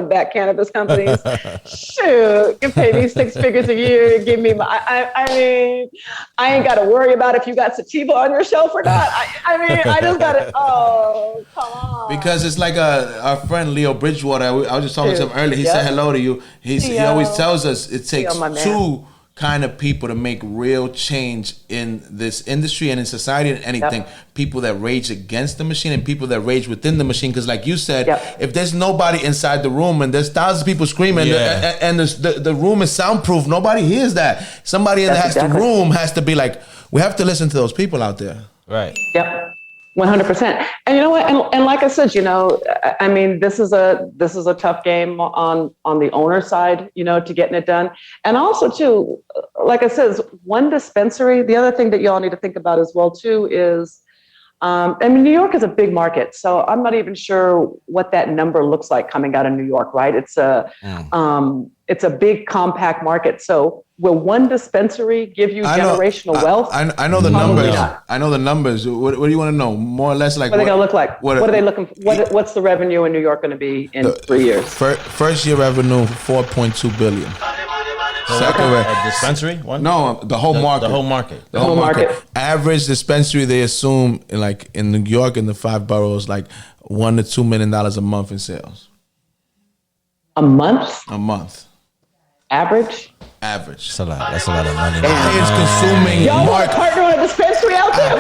backed cannabis companies. Shoot, you can pay me 6 figures a year and give me I mean, I ain't got to worry about if you got sativa on your shelf or not. I just got to, oh, come on. Because it's like our friend Leo Bridgewater, I was just talking to him earlier, he said hello to you. He always tells us it takes two kind of people to make real change in this industry and in society and anything. People that rage against the machine and people that rage within the machine. Because like you said, if there's nobody inside the room and there's thousands of people screaming and the room is soundproof, nobody hears that. Somebody in the room has to be like, we have to listen to those people out there. Right. Yep. 100%. And you know what? And like I said, I mean, this is a tough game on the owner side, to getting it done. And also too, like I said, one dispensary. The other thing that y'all need to think about as well too is, I mean, New York is a big market, so I'm not even sure what that number looks like coming out of New York, right? It's a big compact market. So will one dispensary give you generational wealth? I know the numbers. I know the numbers. What do you want to know? More or less, like, what are they going to look like? What are they looking for? What's the revenue in New York going to be in 3 years? First year revenue, $4.2 billion. A dispensary? One? No, the whole market. The whole market. The whole market. Average dispensary, they assume, like in New York, in the 5 boroughs, like $1 to $2 million a month in sales. A month? A month. Average? Average. That's a lot of money. Highest consuming Y'all want to partner on a dispensary out there?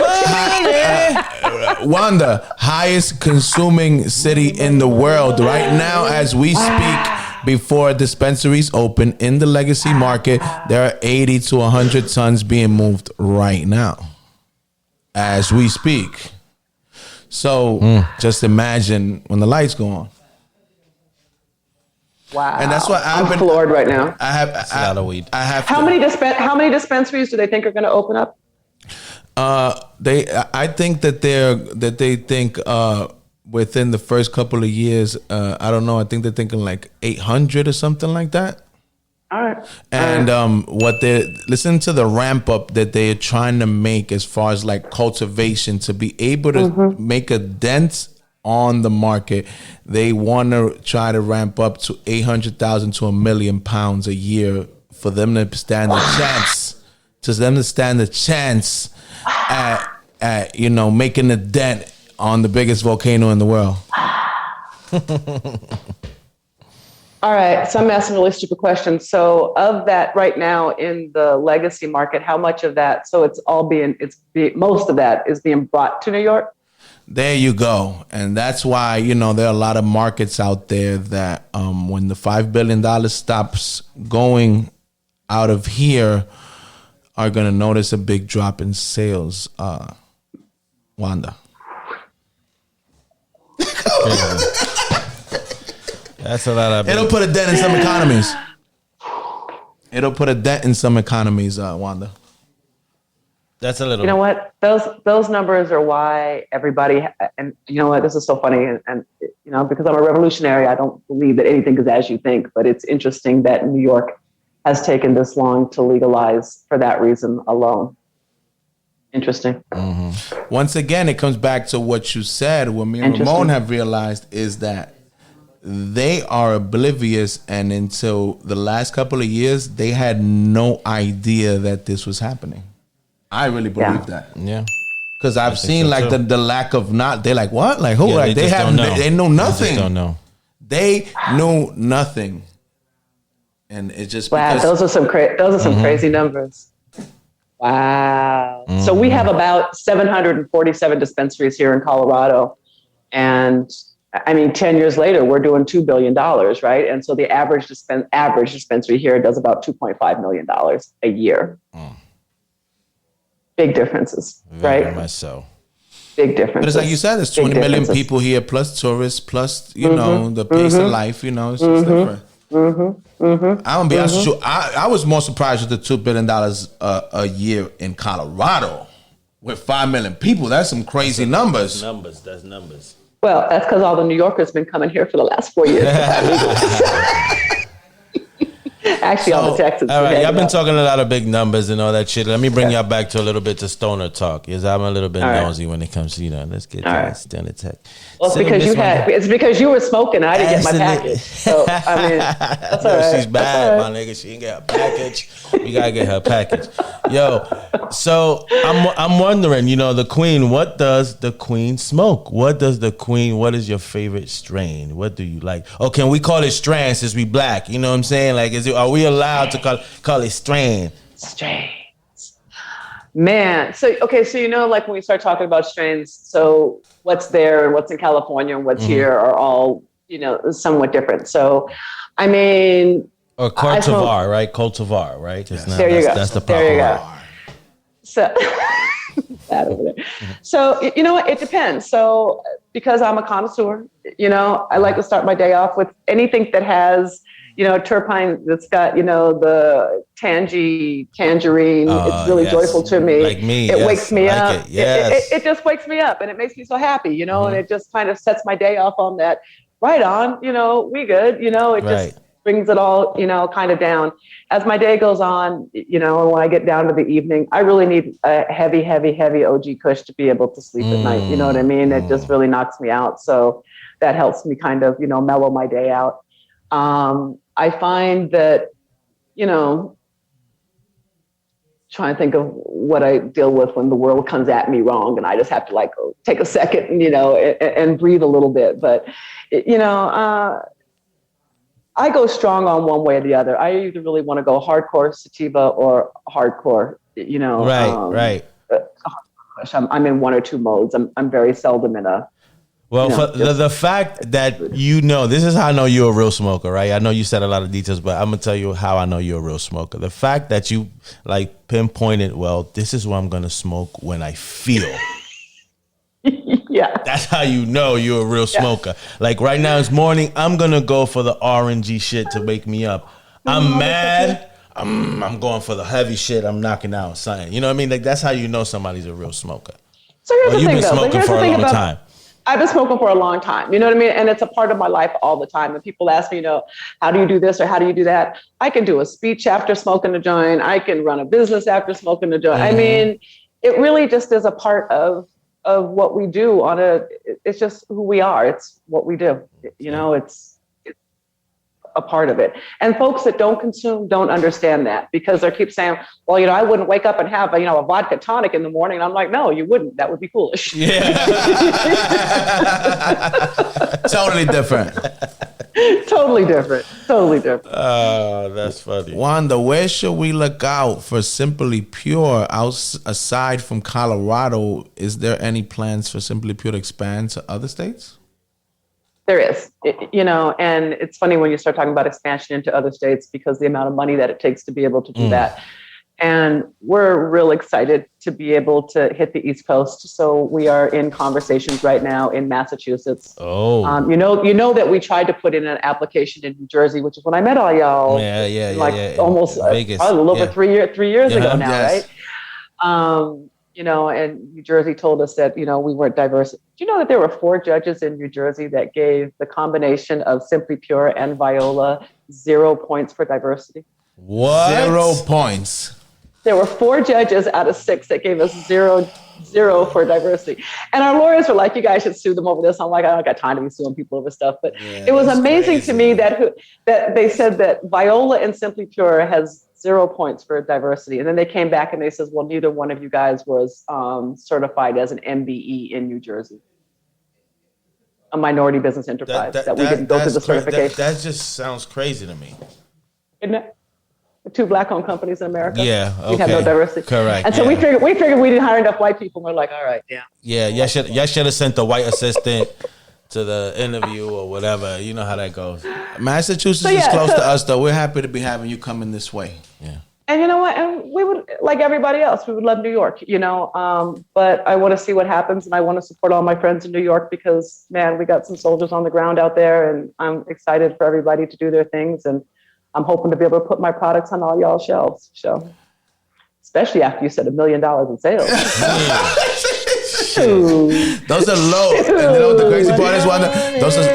Wanda, highest consuming city in the world right now as we speak. Before dispensaries open in the legacy market, there are 80 to 100 tons being moved right now as we speak. So just imagine when the lights go on. Wow. And that's what I'm floored right now. I have That's a lot of weed. I have How many dispensaries do they think are going to open up? I think that they think within the first couple of years, I don't know, I think they're thinking like 800 or something like that. All right. And what they listen to the ramp up that they're trying to make as far as like cultivation to be able to make a dent on the market. They want to try to ramp up to 800,000 to 1 million pounds a year for them to stand a chance. To them to stand a chance at making a dent on the biggest volcano in the world. All right, so I'm asking a really stupid question. So of that right now in the legacy market, how much of that, so most of that is being brought to New York? There you go. And that's why, there are a lot of markets out there that when the $5 billion stops going out of here are going to notice a big drop in sales. Wanda. That's a lot of. It'll put a dent in some economies. Wanda. That's a little. You know what? Those numbers are why everybody, and you know what? This is so funny, and because I'm a revolutionary, I don't believe that anything is as you think. But it's interesting that New York has taken this long to legalize for that reason alone. Interesting. Mm-hmm. Once again, it comes back to what you said. What me and Ramon have realized is that they are oblivious, and until the last couple of years, they had no idea that this was happening. I really believe that. Yeah. Because I've seen like the lack of not. They're like, what? Like who? Yeah, like they have. They know nothing. They just don't know. They know nothing. And it's just wow. Those are some crazy numbers. Wow. So we have about 747 dispensaries here in Colorado, and 10 years later, we're doing $2 billion, right? And so the average dispensary here does about $2.5 million a year. Big differences, right? Very much so. Big differences. But it's like you said, there's 20 million people here, plus tourists, plus, the pace of life, it's just different. I'm gonna be honest with you. I was more surprised with the $2 billion a year in Colorado with 5 million people. That's some crazy numbers. That's numbers. Well, that's because all the New Yorkers been coming here for the last 4 years. Actually, all the Texans. All right, y'all been talking a lot of big numbers and all that shit. Let me bring y'all back to a little bit to stoner talk. Because I'm a little bit nosy when it comes to, let's get to that stoner tech. Well, it's because you were smoking and I didn't get my package. So, that's all right. She's bad, my nigga. She didn't get her package. We got to get her package. Yo, so I'm wondering, the queen, what does the queen smoke? What is your favorite strain? What do you like? Oh, can we call it strain since we black? You know what I'm saying? Like, are we allowed to call it strain? Strains. Man. So like when we start talking about strains, so what's there and what's in California and what's here are all, somewhat different. So, or cultivar, right? Cultivar, right? There you go. That's the proper word. So, that over there. So, you know what? It depends. So, because I'm a connoisseur, I like to start my day off with anything that has, terpene that's got, the tangerine. It's really joyful to me. Like me. It wakes me up. It just wakes me up and it makes me so happy, and it just kind of sets my day off on that. Right on, we good, just brings it all, kind of down. As my day goes on, and when I get down to the evening, I really need a heavy, heavy, heavy OG Kush to be able to sleep at night. You know what I mean? It just really knocks me out. So that helps me kind of, mellow my day out. I find that, trying to think of what I deal with when the world comes at me wrong and I just have to take a second and, and breathe a little bit. But, I go strong on one way or the other. I either really want to go hardcore sativa or hardcore, Right. I'm in one or two modes. I'm very seldom in a. Well, for the fact that this is how I know you're a real smoker, right? I know you said a lot of details, but I'm going to tell you how I know you're a real smoker. The fact that you pinpointed, well, this is what I'm going to smoke when I feel. Yeah. That's how you know you're a real smoker. Like right now it's morning, I'm gonna go for the orangey shit to wake me up. I'm mad. I'm going for the heavy shit. I'm knocking out something. You know what I mean? Like that's how you know somebody's a real smoker. So here's the You've thing, been though. smoking Here's for the a thing long about time. I've been smoking for a long time. You know what I mean? And it's a part of my life all the time. And people ask me, how do you do this or how do you do that? I can do a speech after smoking a joint. I can run a business after smoking a joint. I mean, it really just is a part of what we do it's just who we are. It's what we do. It's a part of it. And folks that don't consume don't understand that because they keep saying, well, I wouldn't wake up and have a vodka tonic in the morning. And I'm like, no, you wouldn't. That would be foolish. Yeah. Totally different. Totally different. Totally different. Oh, that's funny. Wanda, where should we look out for Simply Pure aside from Colorado? Is there any plans for Simply Pure to expand to other states? There is, and it's funny when you start talking about expansion into other states because the amount of money that it takes to be able to do that. And we're real excited to be able to hit the East Coast. So we are in conversations right now in Massachusetts. Oh, you know that we tried to put in an application in New Jersey, which is when I met all y'all. Yeah. Almost Vegas. probably a little over 3 years ago now, yes. right? And New Jersey told us that, we weren't diverse. Do you know that there were 4 judges in New Jersey that gave the combination of Simply Pure and Viola 0 points for diversity? What? 0 points. There were 4 judges out of 6 that gave us zero for diversity. And our lawyers were like, you guys should sue them over this. I'm like, I don't got time to be suing people over stuff. But it was amazing to me that they said that Viola and Simply Pure has 0 points for diversity. And then they came back and they said, well, neither one of you guys was certified as an MBE in New Jersey, a minority business enterprise, that we didn't go through the certification. That just sounds crazy to me. Isn't it? 2 black-owned companies in America. Yeah, okay. We have no diversity. Correct. And so we figured we didn't hire enough white people. We're like, all right, yeah. Yeah, y'all should have sent the white assistant to the interview or whatever. You know how that goes. Massachusetts is close to us, though. We're happy to be having you coming this way. Yeah. And you know what? And we would, like everybody else, we would love New York, but I want to see what happens, and I want to support all my friends in New York because, man, we got some soldiers on the ground out there, and I'm excited for everybody to do their things, and I'm hoping to be able to put my products on all y'all shelves. So, especially after you said $1 million in sales. Those are low. And you know what the crazy part is, Wanda?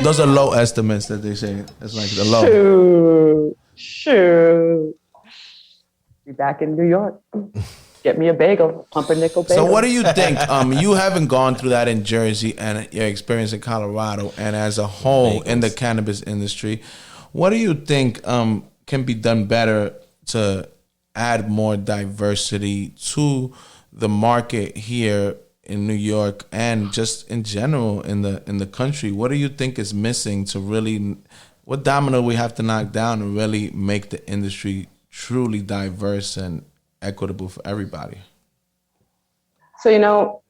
Those are low estimates that they say. It's like the low. Shoot. Be back in New York. Get me a bagel, pumpernickel bagel. So what do you think? You haven't gone through that in Jersey and your experience in Colorado, and as a whole in the cannabis industry, what do you think can be done better to add more diversity to the market here in New York and just in general in the country? What do you think is missing to really, what domino we have to knock down and really make the industry truly diverse and equitable for everybody? So,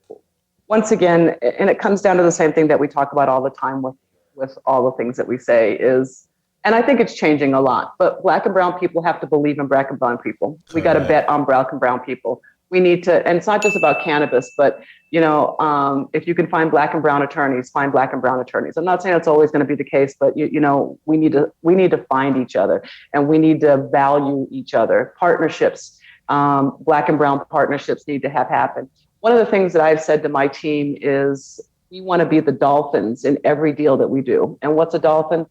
once again, and it comes down to the same thing that we talk about all the time with all the things that we say is, and I think it's changing a lot, but Black and brown people have to believe in Black and brown people. We got to bet on Black and brown people. We need to, and it's not just about cannabis, but, if you can find Black and brown attorneys, find Black and brown attorneys. I'm not saying that's always going to be the case, but we need to find each other, and we need to value each other. Partnerships, Black and brown partnerships need to happen. One of the things that I've said to my team is we want to be the dolphins in every deal that we do. And what's a dolphin?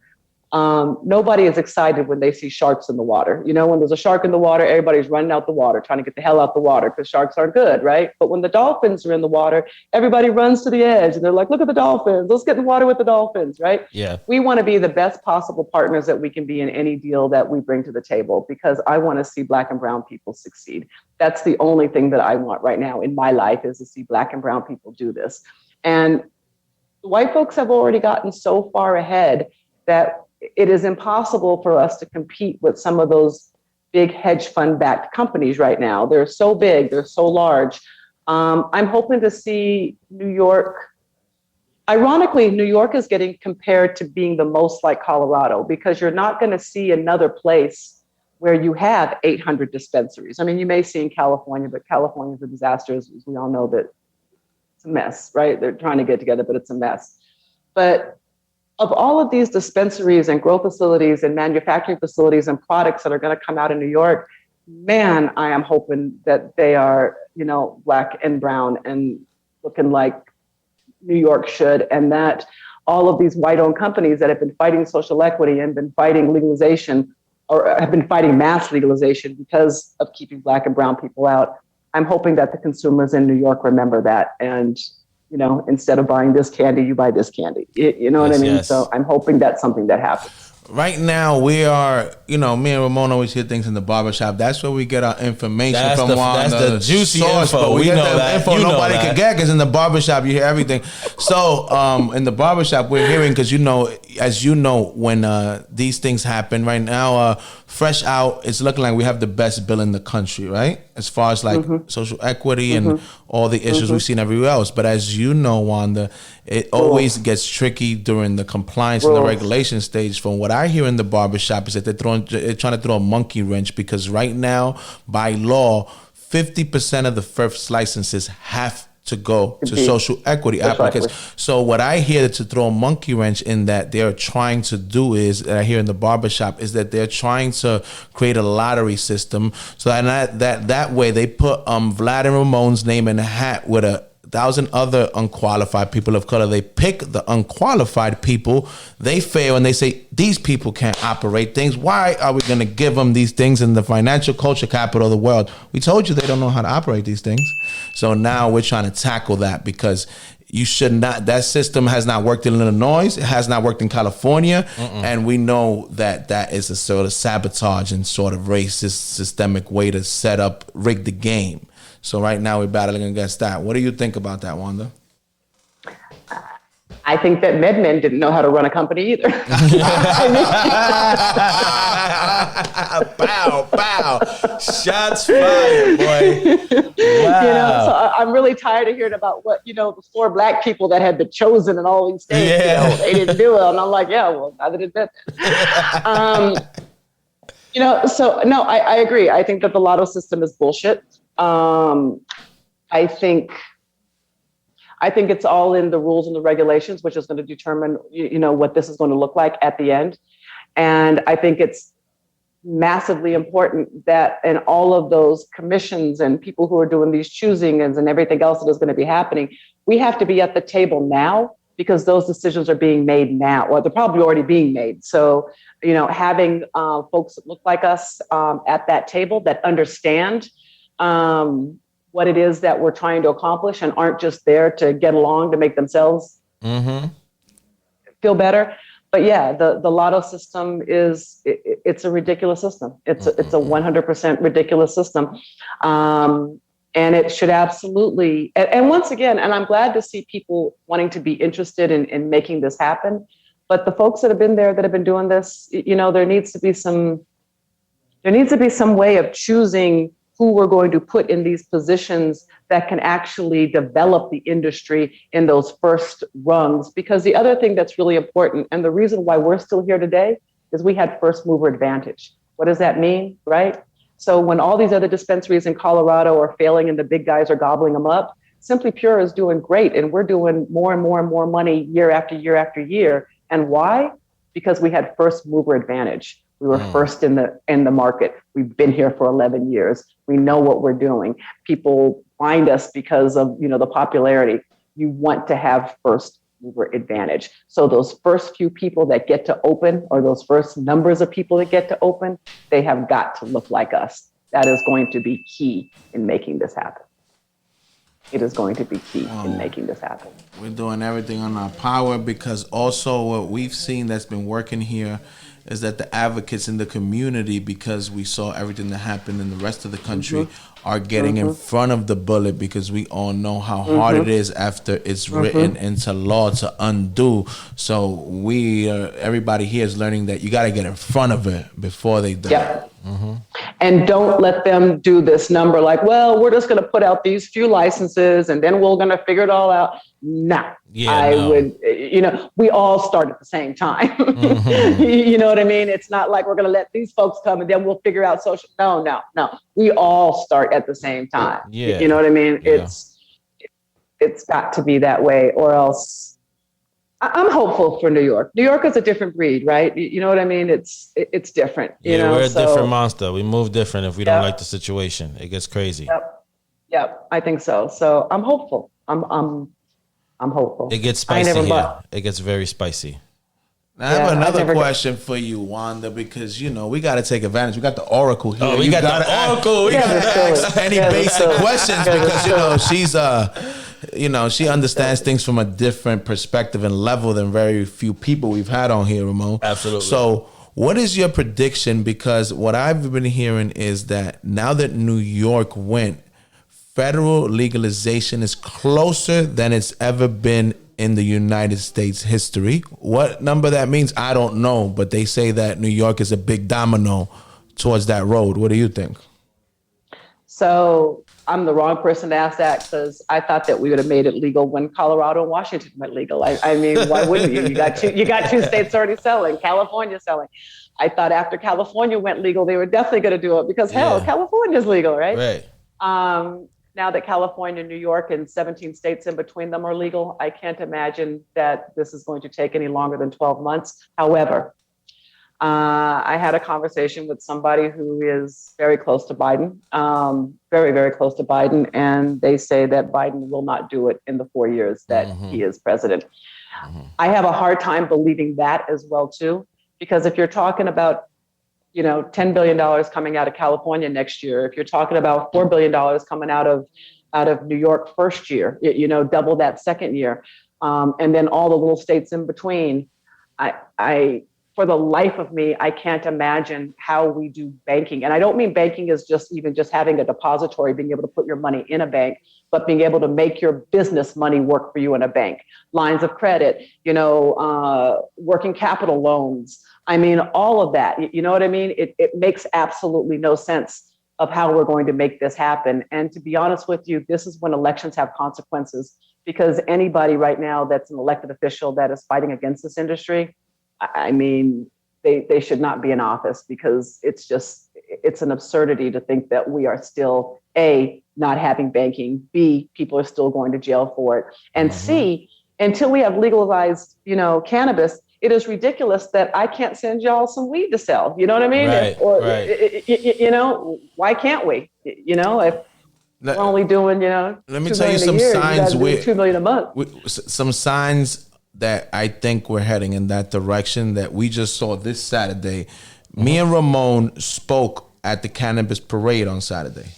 Nobody is excited when they see sharks in the water. When there's a shark in the water, everybody's running out the water, trying to get the hell out the water because sharks aren't good, right? But when the dolphins are in the water, everybody runs to the edge and they're like, look at the dolphins. Let's get in the water with the dolphins, right? Yeah. We want to be the best possible partners that we can be in any deal that we bring to the table because I want to see Black and brown people succeed. That's the only thing that I want right now in my life is to see Black and brown people do this. And white folks have already gotten so far ahead that it is impossible for us to compete with some of those big hedge fund backed companies right now. They're so big, they're so large. I'm hoping to see New York. Ironically, New York is getting compared to being the most like Colorado because you're not going to see another place where you have 800 dispensaries. I mean, you may see in California, but California is a disaster, as we all know that It's a mess, right? They're trying to get together, but it's a mess. But of all of these dispensaries and growth facilities and manufacturing facilities and products that are going to come out in New York, man, I am hoping that they are, black and brown and looking like New York should, and that all of these white-owned companies that have been fighting social equity and been fighting legalization, or have been fighting mass legalization because of keeping black and brown people out. I'm hoping that the consumers in New York remember that, and instead of buying this candy, you buy this candy. You know what I mean? Yes. So I'm hoping that's something that happens. Right now, we are, me and Ramon always hear things in the barbershop. That's where we get our information from. That's the juicy source, info. But we get the info nobody can get, because in the barbershop, you hear everything. So in the barbershop, we're hearing, because as you know, when these things happen right now, Fresh Out, it's looking like we have the best bill in the country, right? As far as like social equity and all the issues we've seen everywhere else. But as you know, Wanda, it always gets tricky during the compliance and the regulation stage. From what I hear in the barbershop is that they're trying to throw a monkey wrench, because right now, by law, 50% of the first licenses have to go to social equity applicants. So what I hear to throw a monkey wrench in that they're trying to do is, that I hear in the barbershop, is that they're trying to create a lottery system. So that way they put Vlad and Ramon's name in a hat with 1,000 other unqualified people of color. They pick the unqualified people. They fail and they say, these people can't operate things. Why are we going to give them these things in the financial culture capital of the world? We told you they don't know how to operate these things. So now we're trying to tackle that, because you should not, that system has not worked in Illinois. It has not worked in California. And we know that that is a sort of sabotage and sort of racist, systemic way to set up, rig the game. So right now we're battling against that. What do you think about that, Wanda? I think that MedMen didn't know how to run a company either. Pow, pow. Shots fired, boy. Wow. So I'm really tired of hearing about what, the 4 black people that had been chosen in all these states. Yeah. They didn't do it. And I'm like, yeah, well, neither did MedMen. So no, I agree. I think that the lotto system is bullshit. I think it's all in the rules and the regulations, which is going to determine, what this is going to look like at the end. And I think it's massively important that in all of those commissions and people who are doing these choosings and everything else that is going to be happening, we have to be at the table now, because those decisions are being made now, or they're probably already being made. So, having folks that look like us at that table that understand what it is that we're trying to accomplish and aren't just there to get along to make themselves feel better. But yeah, the lotto system it's a ridiculous system. It's a 100% ridiculous system. And it should absolutely, and once again, and I'm glad to see people wanting to be interested in making this happen. But the folks that have been there, that have been doing this, there needs to be some way of choosing who we're going to put in these positions that can actually develop the industry in those first rungs. Because the other thing that's really important, and the reason why we're still here today, is we had first mover advantage. What does that mean, right? So when all these other dispensaries in Colorado are failing and the big guys are gobbling them up, Simply Pure is doing great, and we're doing more and more and more money year after year after year. And why? Because we had first mover advantage. We were first in the market. We've been here for 11 years. We know what we're doing. People find us because of the popularity. You want to have first mover advantage. So those first few people that get to open, or those first numbers of people that get to open, they have got to look like us. That is going to be key in making this happen. It is going to be key in making this happen. We're doing everything on our power, because also what we've seen that's been working here is that the advocates in the community, because we saw everything that happened in the rest of the country, are getting in front of the bullet, because we all know how hard it is after it's written into law to undo. So everybody here is learning that you got to get in front of it before they do. Yep. And don't let them do this number like, well, we're just going to put out these few licenses and then we're going to figure it all out. No. Would, we all start at the same time. You know what I mean? It's not like we're going to let these folks come and then we'll figure out social. No. We all start at the same time. You know what I mean? it's got to be that way, or else I'm hopeful for New York. New York is a different breed, right? You know what I mean? It's different. You know, we're a so, different monster. We move different if we don't like the situation. It gets crazy. Yep, I think so. So I'm hopeful. I'm hopeful. It gets spicy here. It gets very spicy. Now, I have another question for you, Wanda, because we got to take advantage. We got the Oracle here. Oh, we got the Oracle. We got to ask any basic questions because she's she understands things from a different perspective and level than very few people we've had on here, Ramon. Absolutely. So, what is your prediction? Because what I've been hearing is that now that New York went, federal legalization is closer than it's ever been in the United States history. What number that means, I don't know, but they say that New York is a big domino towards that road. What do you think? So I'm the wrong person to ask that, because I thought that we would have made it legal when Colorado and Washington went legal. I mean, why wouldn't you? You got two states already selling, California selling. I thought after California went legal, they were definitely going to do it because California's legal, right? Right. Now that California, New York, and 17 states in between them are legal, I can't imagine that this is going to take any longer than 12 months. However, I had a conversation with somebody who is very close to Biden, very, very close to Biden, and they say that Biden will not do it in the 4 years that he is president. I have a hard time believing that as well, too, because if you're talking about $10 billion coming out of California next year, if you're talking about $4 billion coming out of New York first year, double that second year, and then all the little states in between, I for the life of me, I can't imagine how we do banking. And I don't mean banking as just having a depository, being able to put your money in a bank, but being able to make your business money work for you in a bank. Lines of credit, working capital loans. I mean, all of that, you know what I mean? It makes absolutely no sense of how we're going to make this happen. And to be honest with you, this is when elections have consequences, because anybody right now that's an elected official that is fighting against this industry, I mean, they should not be in office, because it's an absurdity to think that we are still, A, not having banking, B, people are still going to jail for it, and C, until we have legalized, cannabis, it is ridiculous that I can't send y'all some weed to sell. You know what I mean? Why can't we? If we're only doing, let me tell you some signs. $2 million a month. Some signs that I think we're heading in that direction that we just saw this Saturday. Me and Ramon spoke at the cannabis parade on Saturday.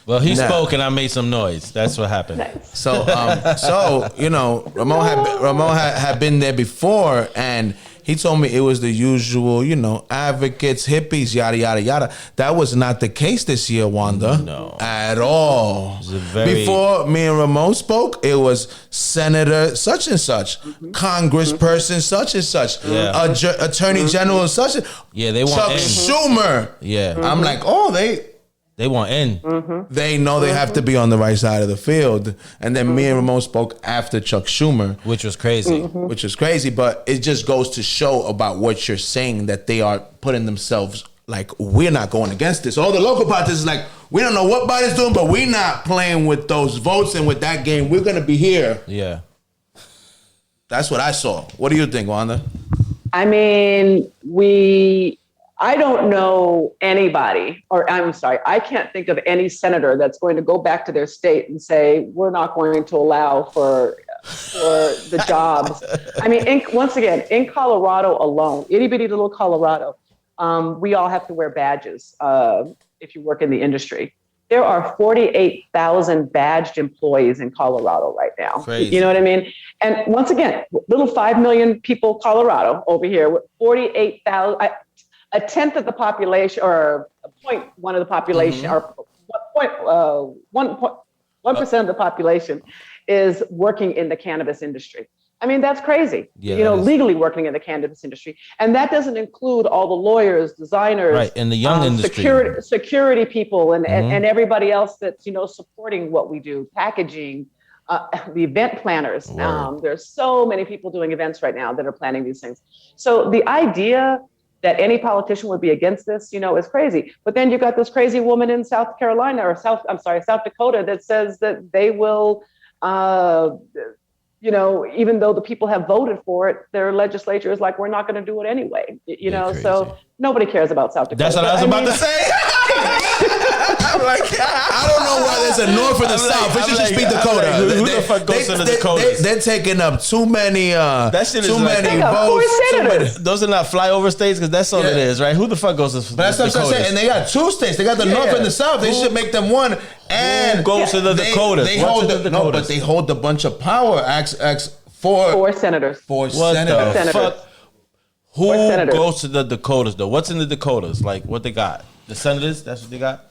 Well, he spoke and I made some noise. That's what happened. Nice. So Ramon had been there before, and he told me it was the usual, advocates, hippies, yada yada yada. That was not the case this year, Wanda. No, at all. Before me and Ramon spoke, it was Senator such and such, Congressperson such and such, Attorney General such and they want Chuck Schumer. I'm like, they want in. They know they have to be on the right side of the field. And then me and Ramon spoke after Chuck Schumer. Which was crazy. But it just goes to show about what you're saying, that they are putting themselves like, we're not going against this. All the local politicians like, we don't know what Biden's doing, but we're not playing with those votes and with that game. We're going to be here. Yeah. That's what I saw. What do you think, Wanda? I mean, I don't know anybody, I can't think of any senator that's going to go back to their state and say, we're not going to allow for the jobs. I mean, once again, in Colorado alone, itty bitty little Colorado, we all have to wear badges if you work in the industry. There are 48,000 badged employees in Colorado right now. Crazy. You know what I mean? And once again, little 5 million people, Colorado over here, with 48,000, a tenth of the population, or 0.1 of the population, or 1% of the population is working in the cannabis industry. I mean, that's crazy. Legally working in the cannabis industry. And that doesn't include all the lawyers, designers, in the young industry, security people, and everybody else that's, supporting what we do, packaging, the event planners. There's so many people doing events right now that are planning these things. So the idea that any politician would be against this, is crazy. But then you got this crazy woman in South Dakota that says that they will Even though the people have voted for it, their legislature is like, we're not going to do it anyway. So nobody cares about South Dakota. That's what I was about to say. I'm like, I don't know why there's a north and a south. It should just be Dakota. Who the fuck goes to the Dakotas? They're taking up too many. That shit is too like- many They got four votes. senators. Those are not flyover states because that's all it is, right? Who the fuck goes to the But that's what I'm Dakotas? saying. And they got two states. They got the north and the south. They should make them one. And Who goes to the Dakotas? They What's hold in the no, Dakotas? but they hold a bunch of power. Four Four senators. What senators. the Senators. fuck? Who Four senators. goes to the Dakotas though? What's in the Dakotas? Like what they got? The senators? That's what they got.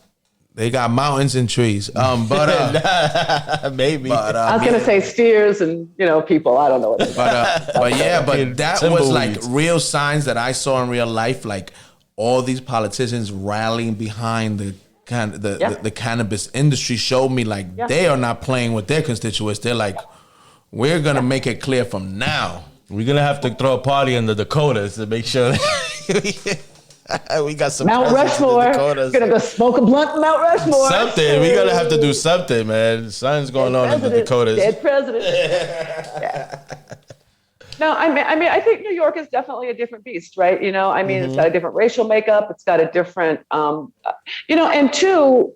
They got mountains and trees. But Maybe. I was going to say steers and, people. I don't know what they but that was like Tumbleweeds. real signs that I saw in real life. Like all these politicians rallying behind the cannabis industry showed me like they are not playing with their constituents. They're like, we're gonna make it clear from now. We're gonna have to throw a party in the Dakotas to make sure we got some Mount presidents in the Rushmore. Dakotas. Gonna go smoke a blunt in Mount Rushmore. Something. We're gonna have to do something, man. Something's going on in the Dakotas. Dead president. Yeah. No, I mean, I think New York is definitely a different beast, right? It's got a different racial makeup. It's got a different, and two,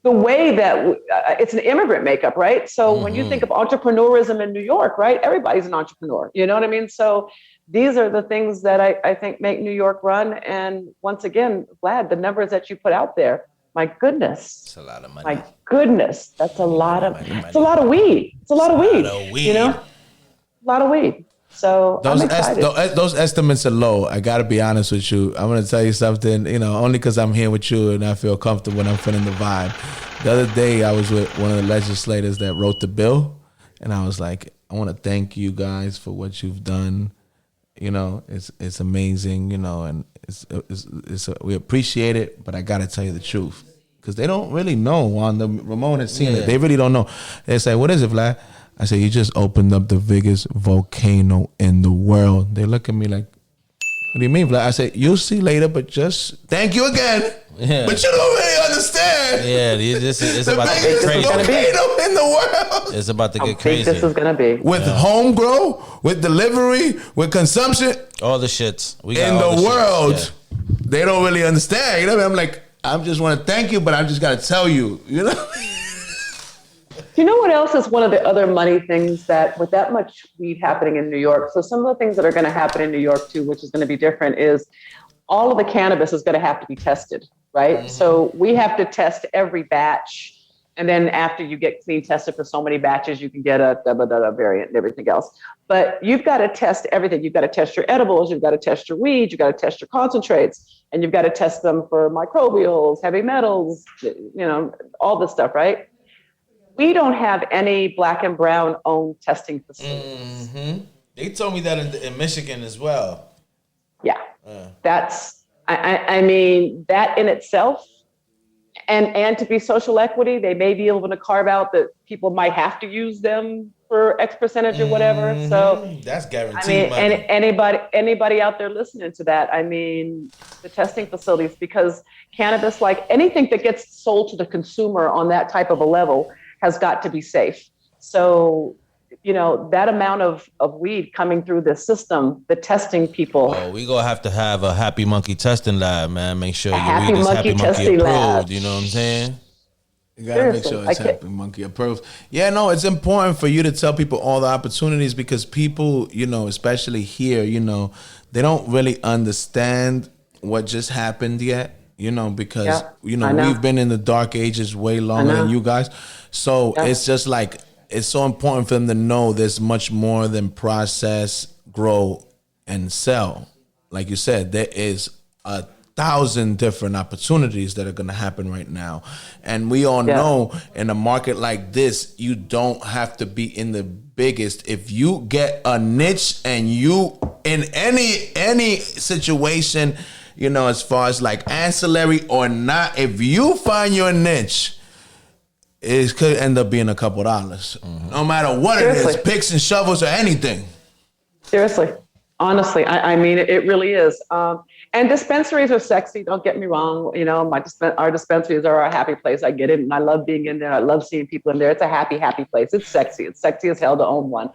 the way that it's an immigrant makeup, right? So when you think of entrepreneurism in New York, right, everybody's an entrepreneur. You know what I mean? So these are the things that I think make New York run. And once again, Vlad, the numbers that you put out there, my goodness, It's a lot of money. my goodness, that's a lot of, it's a lot of weed. It's a lot of weed. A lot of weed. So I'm excited. Those estimates are low. I got to be honest with you. I'm going to tell you something, only because I'm here with you and I feel comfortable and I'm feeling the vibe. The other day, I was with one of the legislators that wrote the bill, and I was like, I want to thank you guys for what you've done. It's amazing, and we appreciate it, but I got to tell you the truth. Because they don't really know. Ramon has seen it. They really don't know. They say, what is it, Vlad? I said, you just opened up the biggest volcano in the world. They look at me like, what do you mean, Vlad? I said, you'll see later, but just thank you again. Yeah. But you don't really understand. Yeah, it's The about to get biggest crazy. volcano in the world. It's about to How get big crazy. this is going to be. With home grow, with delivery, with consumption All the shits. We got in all the shits. world. They don't really understand. You know what I mean? I'm like, I just want to thank you, but I just got to tell you, You know what else is one of the other money things that with that much weed happening in New York? So some of the things that are going to happen in New York too, which is going to be different, is all of the cannabis is going to have to be tested, right? Mm-hmm. So we have to test every batch. And then after you get clean tested for so many batches, you can get a variant and everything else. But you've got to test everything. You've got to test your edibles. You've got to test your weed. You've got to test your concentrates. And you've got to test them for microbials, heavy metals, all this stuff, right? We don't have any Black and Brown owned testing facilities. Mm-hmm. They told me that in Michigan as well. Yeah, that's, I mean, that in itself, and to be social equity, they may be able to carve out that people might have to use them for X percentage or whatever. So That's guaranteed. I mean, money. anybody out there listening to that, I mean, the testing facilities, because cannabis, like anything that gets sold to the consumer on that type of a level, has got to be safe. So, that amount of weed coming through the system, the testing people. Oh, we gonna have to have a Happy Monkey testing lab, man. Make sure your Happy weed is Monkey Happy Monkey testing approved. lab. You know what I'm saying? You gotta make Seriously, sure I it's can't- Happy Monkey approved. Yeah, no, it's important for you to tell people all the opportunities because people, especially here, they don't really understand what just happened yet. Because I know. we've been in the dark ages way longer than you guys. So it's just like it's so important for them to know there's much more than process, grow, and sell. Like you said, there is 1,000 different opportunities that are going to happen right now. And we all know in a market like this, you don't have to be in the biggest. If you get a niche and you in any situation, as far as like ancillary or not, if you find your niche, it could end up being a couple dollars. No matter what Seriously. it is, picks and shovels or anything. Seriously. Honestly, I mean, it really is. And dispensaries are sexy. Don't get me wrong. You know, our dispensaries are a happy place. I get it, and I love being in there. I love seeing people in there. It's a happy, happy place. It's sexy. It's sexy as hell to own one.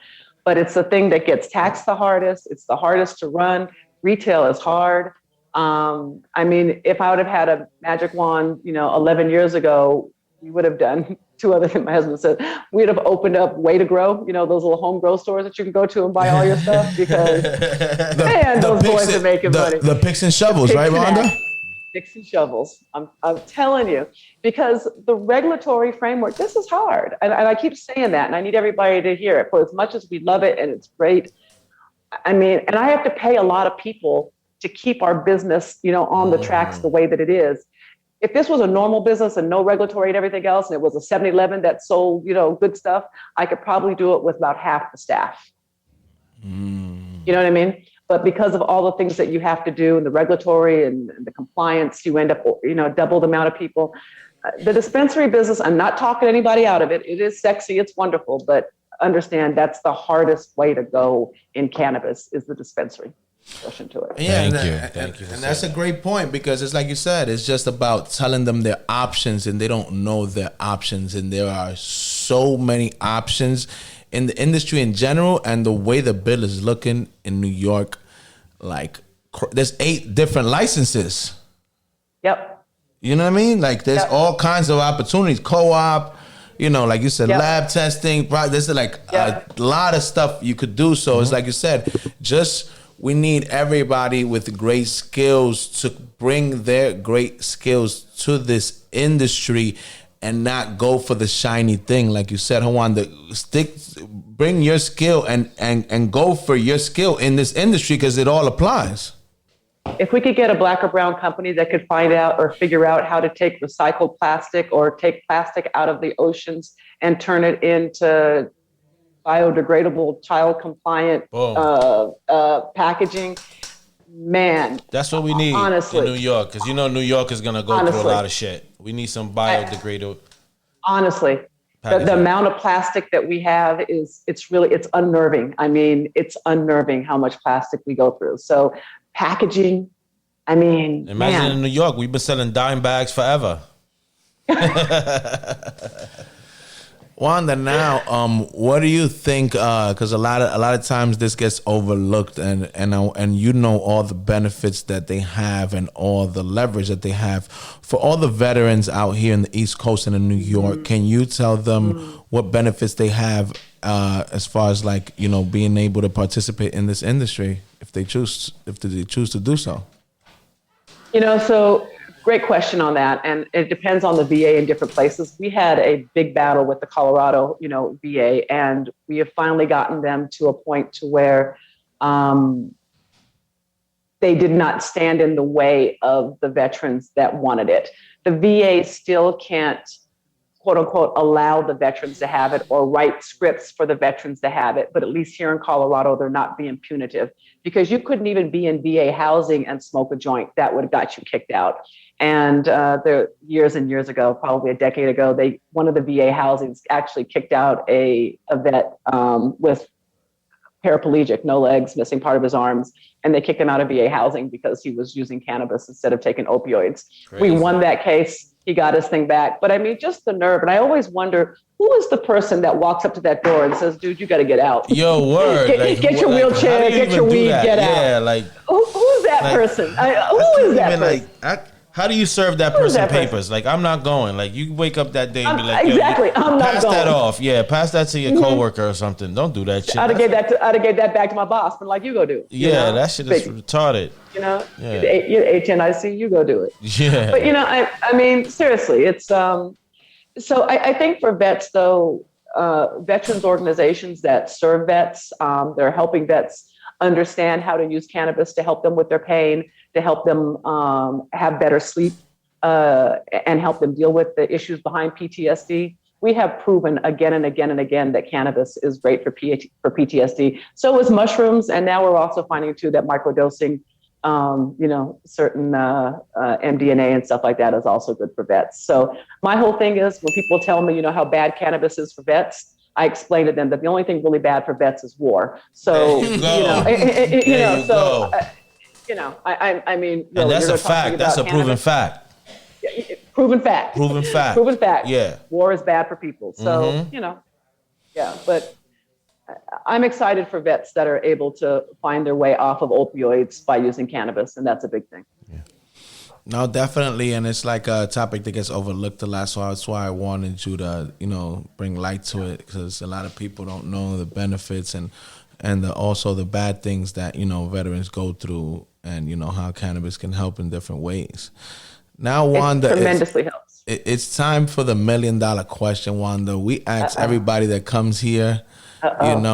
But it's the thing that gets taxed the hardest. It's the hardest to run. Retail is hard. I mean, if I would have had a magic wand, 11 years ago, we would have done two other things. My husband said, we'd have opened up Way to Grow, those little home grow stores that you can go to and buy all your stuff, because those boys are making money. The picks and shovels, right, Rhonda? Picks and shovels. I'm telling you, because the regulatory framework, this is hard. And I keep saying that, and I need everybody to hear it. For as much as we love it and it's great, I mean, and I have to pay a lot of people to keep our business, on the tracks the way that it is. If this was a normal business and no regulatory and everything else, and it was a 7-Eleven that sold, good stuff, I could probably do it with about half the staff. You know what I mean? But because of all the things that you have to do, and the regulatory and the compliance, you end up, double the amount of people. The dispensary business, I'm not talking anybody out of it. It is sexy, it's wonderful, but understand that's the hardest way to go in cannabis, is the dispensary. To it. Yeah, Thank you. And that's a great point, because it's like you said, it's just about telling them their options, and they don't know their options. And there are so many options in the industry in general, and the way the bill is looking in New York, like there's 8 different licenses. Yep. You know what I mean? Like there's all kinds of opportunities. Co-op, like you said, lab testing. There's like a lot of stuff you could do. So it's like you said, we need everybody with great skills to bring their great skills to this industry, and not go for the shiny thing. Like you said, Juan, bring your skill and go for your skill in this industry, because it all applies. If we could get a black or brown company that could find out or figure out how to take recycled plastic or take plastic out of the oceans and turn it into biodegradable, child compliant packaging, man, that's what we need, honestly, in New York, because New York is gonna go through a lot of shit. We need some biodegradable. Honestly, the amount of plastic that we have it's unnerving. I mean, it's unnerving how much plastic we go through. So packaging, I mean, imagine in New York, we've been selling dime bags forever. Wanda, now, what do you think? Because a lot of times this gets overlooked, and all the benefits that they have and all the leverage that they have for all the veterans out here in the East Coast and in New York. Can you tell them what benefits they have as far as being able to participate in this industry if they choose to do so? So. Great question on that. And it depends on the VA in different places. We had a big battle with the Colorado, VA, and we have finally gotten them to a point to where they did not stand in the way of the veterans that wanted it. The VA still can't, quote unquote, allow the veterans to have it or write scripts for the veterans to have it. But at least here in Colorado, they're not being punitive, because you couldn't even be in VA housing and smoke a joint. That would have got you kicked out. And there, years and years ago, probably a decade ago, one of the VA housings actually kicked out a vet with paraplegic, no legs, missing part of his arms, and they kicked him out of VA housing because he was using cannabis instead of taking opioids. Crazy. We won that case. He got his thing back. But I mean, just the nerve. And I always wonder, who is the person that walks up to that door and says, dude, you got to get out. Yo, word. Get your wheelchair, get your weed, get out. Yeah, like. Who's that person? Who is that person? How do you serve that person papers? Like, I'm not going. Like, you wake up that day and be like, exactly, I'm not pass going. that off. Yeah, pass that to your coworker or something. Don't do that shit. I'd have gave that back to my boss, but like, you go do it. Yeah, that shit is retarded. You're HNIC, you go do it. Yeah. But I mean, seriously, it's so I think for vets though, veterans organizations that serve vets, they're helping vets understand how to use cannabis to help them with their pain, to help them have better sleep, and help them deal with the issues behind PTSD. We have proven again and again and again that cannabis is great for PTSD. So is mushrooms, and now we're also finding too that microdosing, certain MDMA and stuff like that is also good for vets. So my whole thing is, when people tell me, how bad cannabis is for vets, I explained to them that the only thing really bad for vets is war. So, There you go. I mean, And really, that's you're a gonna talk to me fact. That's a about proven cannabis? fact. Proven fact. Proven fact. Proven fact. Yeah. War is bad for people. So, but I'm excited for vets that are able to find their way off of opioids by using cannabis, and that's a big thing. No, definitely, and it's like a topic that gets overlooked a lot. So that's why I wanted you to, bring light to it, because a lot of people don't know the benefits and also the bad things that veterans go through, and how cannabis can help in different ways. Now, Wanda, it tremendously helps. It's time for the $1 million question, Wanda. We ask everybody that comes here. And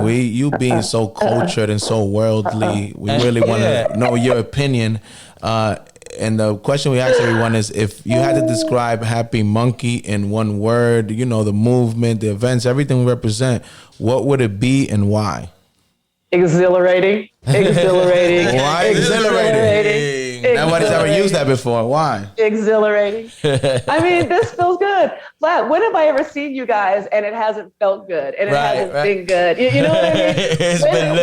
you being so cultured and so worldly, we really want to know your opinion. And the question we ask everyone is, if you had to describe Happy Monkey in one word, the movement, the events, everything we represent, what would it be and why? Exhilarating. Exhilarating. Why exhilarating? Nobody's ever used that before. Why? Exhilarating. I mean, this feels good. But when have I ever seen you guys and it hasn't felt good and it hasn't been good? You know what I mean? It's been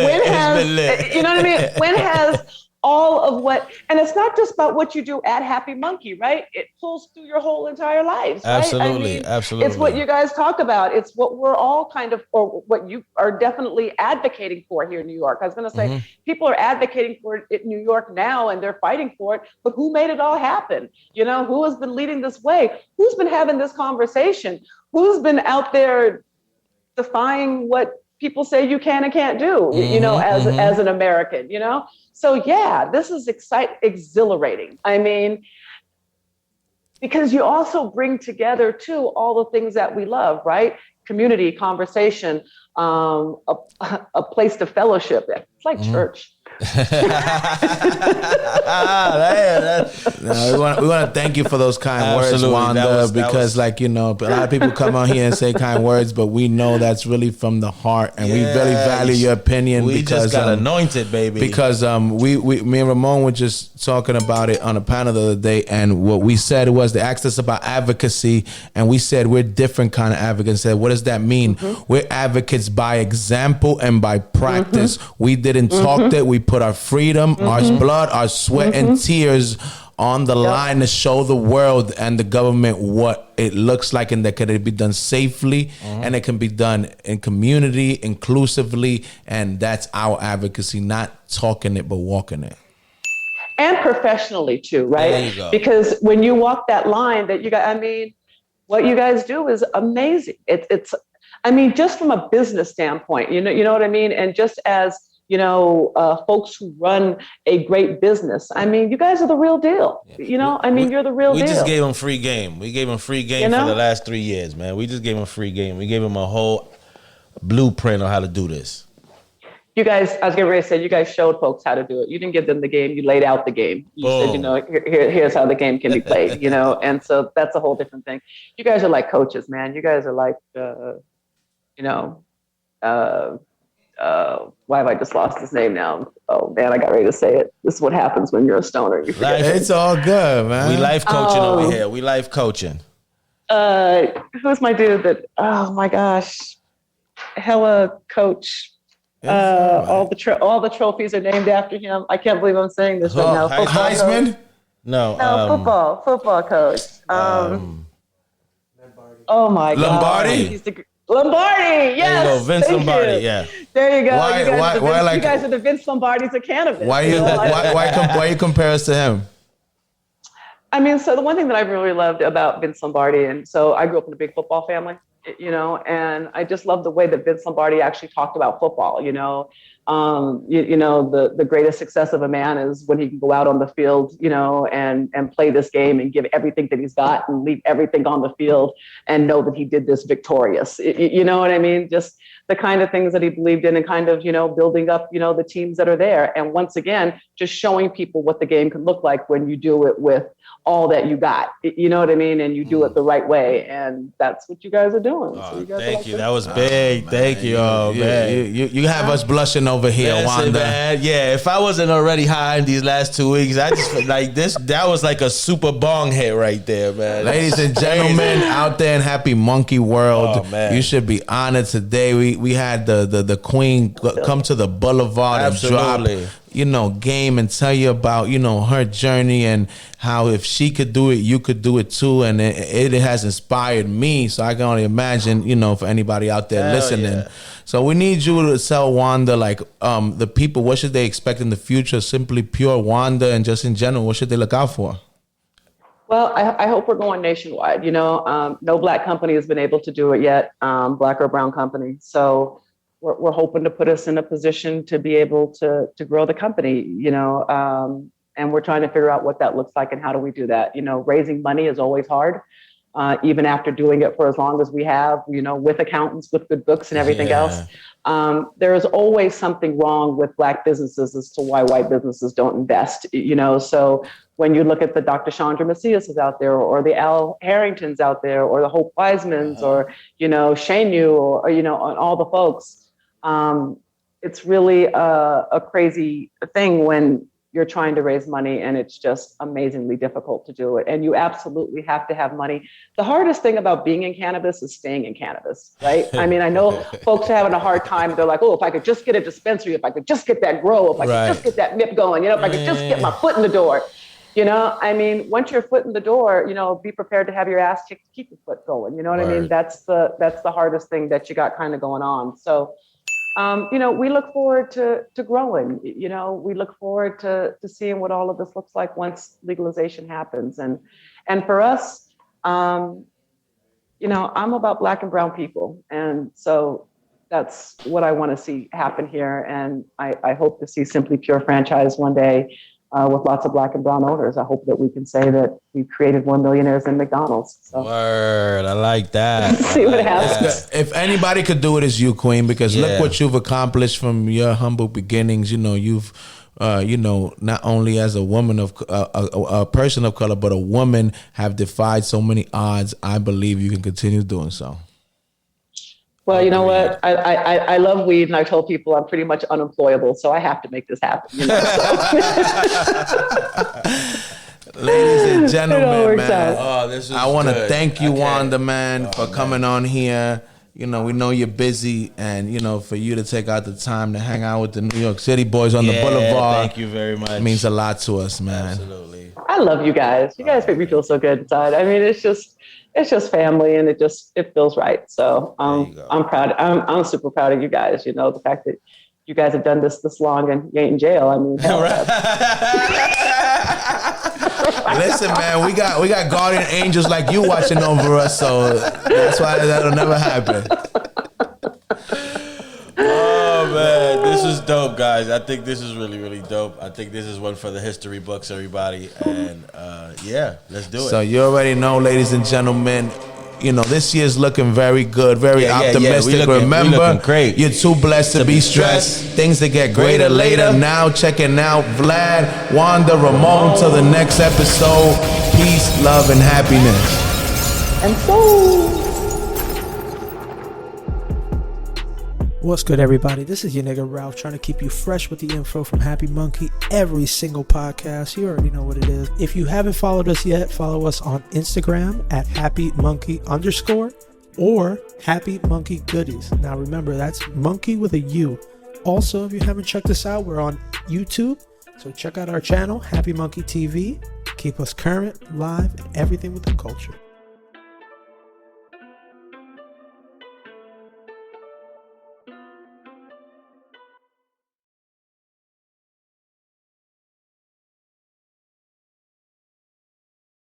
lit. You know what I mean? When has all of what, and it's not just about what you do at Happy Monkey, right? It pulls through your whole entire life. Right? Absolutely, absolutely. It's what you guys talk about. It's what we're all kind of, or what you are definitely advocating for here in New York. I was going to say, people are advocating for it in New York now, and they're fighting for it. But who made it all happen? Who has been leading this way? Who's been having this conversation? Who's been out there defying what people say you can and can't do, as an American, So this is exhilarating. I mean, because you also bring together too, all the things that we love, right? Community, conversation, a place to fellowship. It's like church. We want to thank you for those kind words, Wanda, because a lot of people come on here and say kind words, but we know that's really from the heart, and we really value your opinion. We just got anointed, baby. Because me and Ramon were just talking about it on a panel the other day, and what we said was, they asked us about advocacy, and we said we're different kind of advocates. Said, what does that mean? We're advocates by example and by practice. We didn't talk it. We put our freedom, our blood, our sweat, and tears on the line to show the world and the government what it looks like, and that can it be done safely, and it can be done in community, inclusively, and that's our advocacy, not talking it but walking it. And professionally too, right? There you go. Because when you walk that line, that you guys, I mean, what you guys do is amazing. It's I mean, just from a business standpoint, you know what I mean, and just as folks who run a great business. I mean, you guys are the real deal. You're the real deal. We just gave them free game. We gave them free game for the last 3 years, man. We just gave them free game. We gave them a whole blueprint on how to do this. You guys, I was getting ready to say, you guys showed folks how to do it. You didn't give them the game. You laid out the game. You said, here's how the game can be played, and so that's a whole different thing. You guys are like coaches, man. You guys are like, why have I just lost his name now? Oh man, I got ready to say it. This is what happens when you're a stoner. You forget It's all good, man. We life coaching over here. We life coaching. Who's my dude that? Oh my gosh, hella coach. All the trophies are named after him. I can't believe I'm saying this right now. Heisman? No, football coach. Oh my God, Lombardi. He's the Lombardi, yes. There you go, Vince Lombardi, yeah. There you go. Why you guys are the Vince Lombardis of cannabis. Why you compare us to him? I mean, so the one thing that I really loved about Vince Lombardi, and so I grew up in a big football family, and I just love the way that Vince Lombardi actually talked about football. The greatest success of a man is when he can go out on the field, and play this game and give everything that he's got and leave everything on the field and know that he did this victorious. You know what I mean? Just the kind of things that he believed in and kind of, building up, the teams that are there. And once again, just showing people what the game can look like when you do it with all that you got, you know what I mean? And you do it the right way. And that's what you guys are doing. So you guys thank you. That was big. Thank you. Man. You have us blushing over here, Listen, Wanda. man. Yeah, if I wasn't already high in these last 2 weeks, I just felt like this. That was like a super bong hit right there, man. Ladies and gentlemen out there in Happy Monkey World, Oh, man. you should be honored today. We had the queen come to the boulevard Absolutely. and drop, game and tell you about, her journey and how if she could do it, you could do it too. And it has inspired me. So I can only imagine, for anybody out there listening. Yeah. So we need you to tell Wanda, like, the people, what should they expect in the future? Simply Pure Wanda, and just in general, what should they look out for? Well, I hope we're going nationwide. No Black company has been able to do it yet, Black or brown company. So we're hoping to put us in a position to be able to grow the company, and we're trying to figure out what that looks like and how do we do that. Raising money is always hard, even after doing it for as long as we have, with accountants, with good books and everything else. There is always something wrong with Black businesses as to why white businesses don't invest, so when you look at the Dr. Chandra Macias out there, or the Al Harringtons out there, or the Hope Wisemans, or, Shane Yu, or, and all the folks, it's really a crazy thing when you're trying to raise money and it's just amazingly difficult to do it. And you absolutely have to have money. The hardest thing about being in cannabis is staying in cannabis, right? I mean, I know folks are having a hard time. They're like, oh, if I could just get a dispensary, if I could just get that grow, if I could just get that MIP going, if I could just get my foot in the door. I mean, once your foot in the door, be prepared to have your ass kicked to keep your foot going. You know what I mean? That's the hardest thing that you got kind of going on. So, we look forward to growing. We look forward to seeing what all of this looks like once legalization happens. And for us, I'm about Black and brown people, and so that's what I want to see happen here. And I hope to see Simply Pure franchise one day. With lots of Black and brown owners. I hope that we can say that we've created more millionaires than McDonald's. So. Word, I like that. See what happens. If anybody could do it, it's you, Queen, because look what you've accomplished from your humble beginnings. You've, not only as a woman of a person of color, but a woman, have defied so many odds. I believe you can continue doing so. Well, you know what? I love weed, and I told people I'm pretty much unemployable, so I have to make this happen. Ladies and gentlemen, man, I want to good. thank you, Wanda, man, for coming on here. We know you're busy, and for you to take out the time to hang out with the New York City boys on the boulevard. Thank you very much. Means a lot to us, man. Absolutely. I love you guys. You guys make me feel so good inside. I mean, it's just family, and it feels right. So I'm proud. I'm super proud of you guys. The fact that you guys have done this long and you ain't in jail. I mean, hell, listen, man, we got guardian angels like you watching over us, so that's why that'll never happen. Oh man, this is dope, guys. I think this is really, really dope. I think this is one for the history books, everybody. And let's do it. So you already know, ladies and gentlemen, this year's looking very good, very optimistic. We Remember, looking great. You're too blessed to be stressed. Things that get greater later. Now checking out Vlad, Wanda, Ramon. Till the next episode. Peace, love, and happiness. And so. What's good, everybody? This is your nigga Ralph, trying to keep you fresh with the info from Happy Monkey every single podcast. You already know what it is. If you haven't followed us yet, follow us on Instagram at @happymonkey_ or Happy Monkey Goodies. Now remember, that's monkey with a U. Also, if you haven't checked us out, we're on YouTube. So check out our channel, Happy Monkey TV. Keep us current, live, and everything with the culture.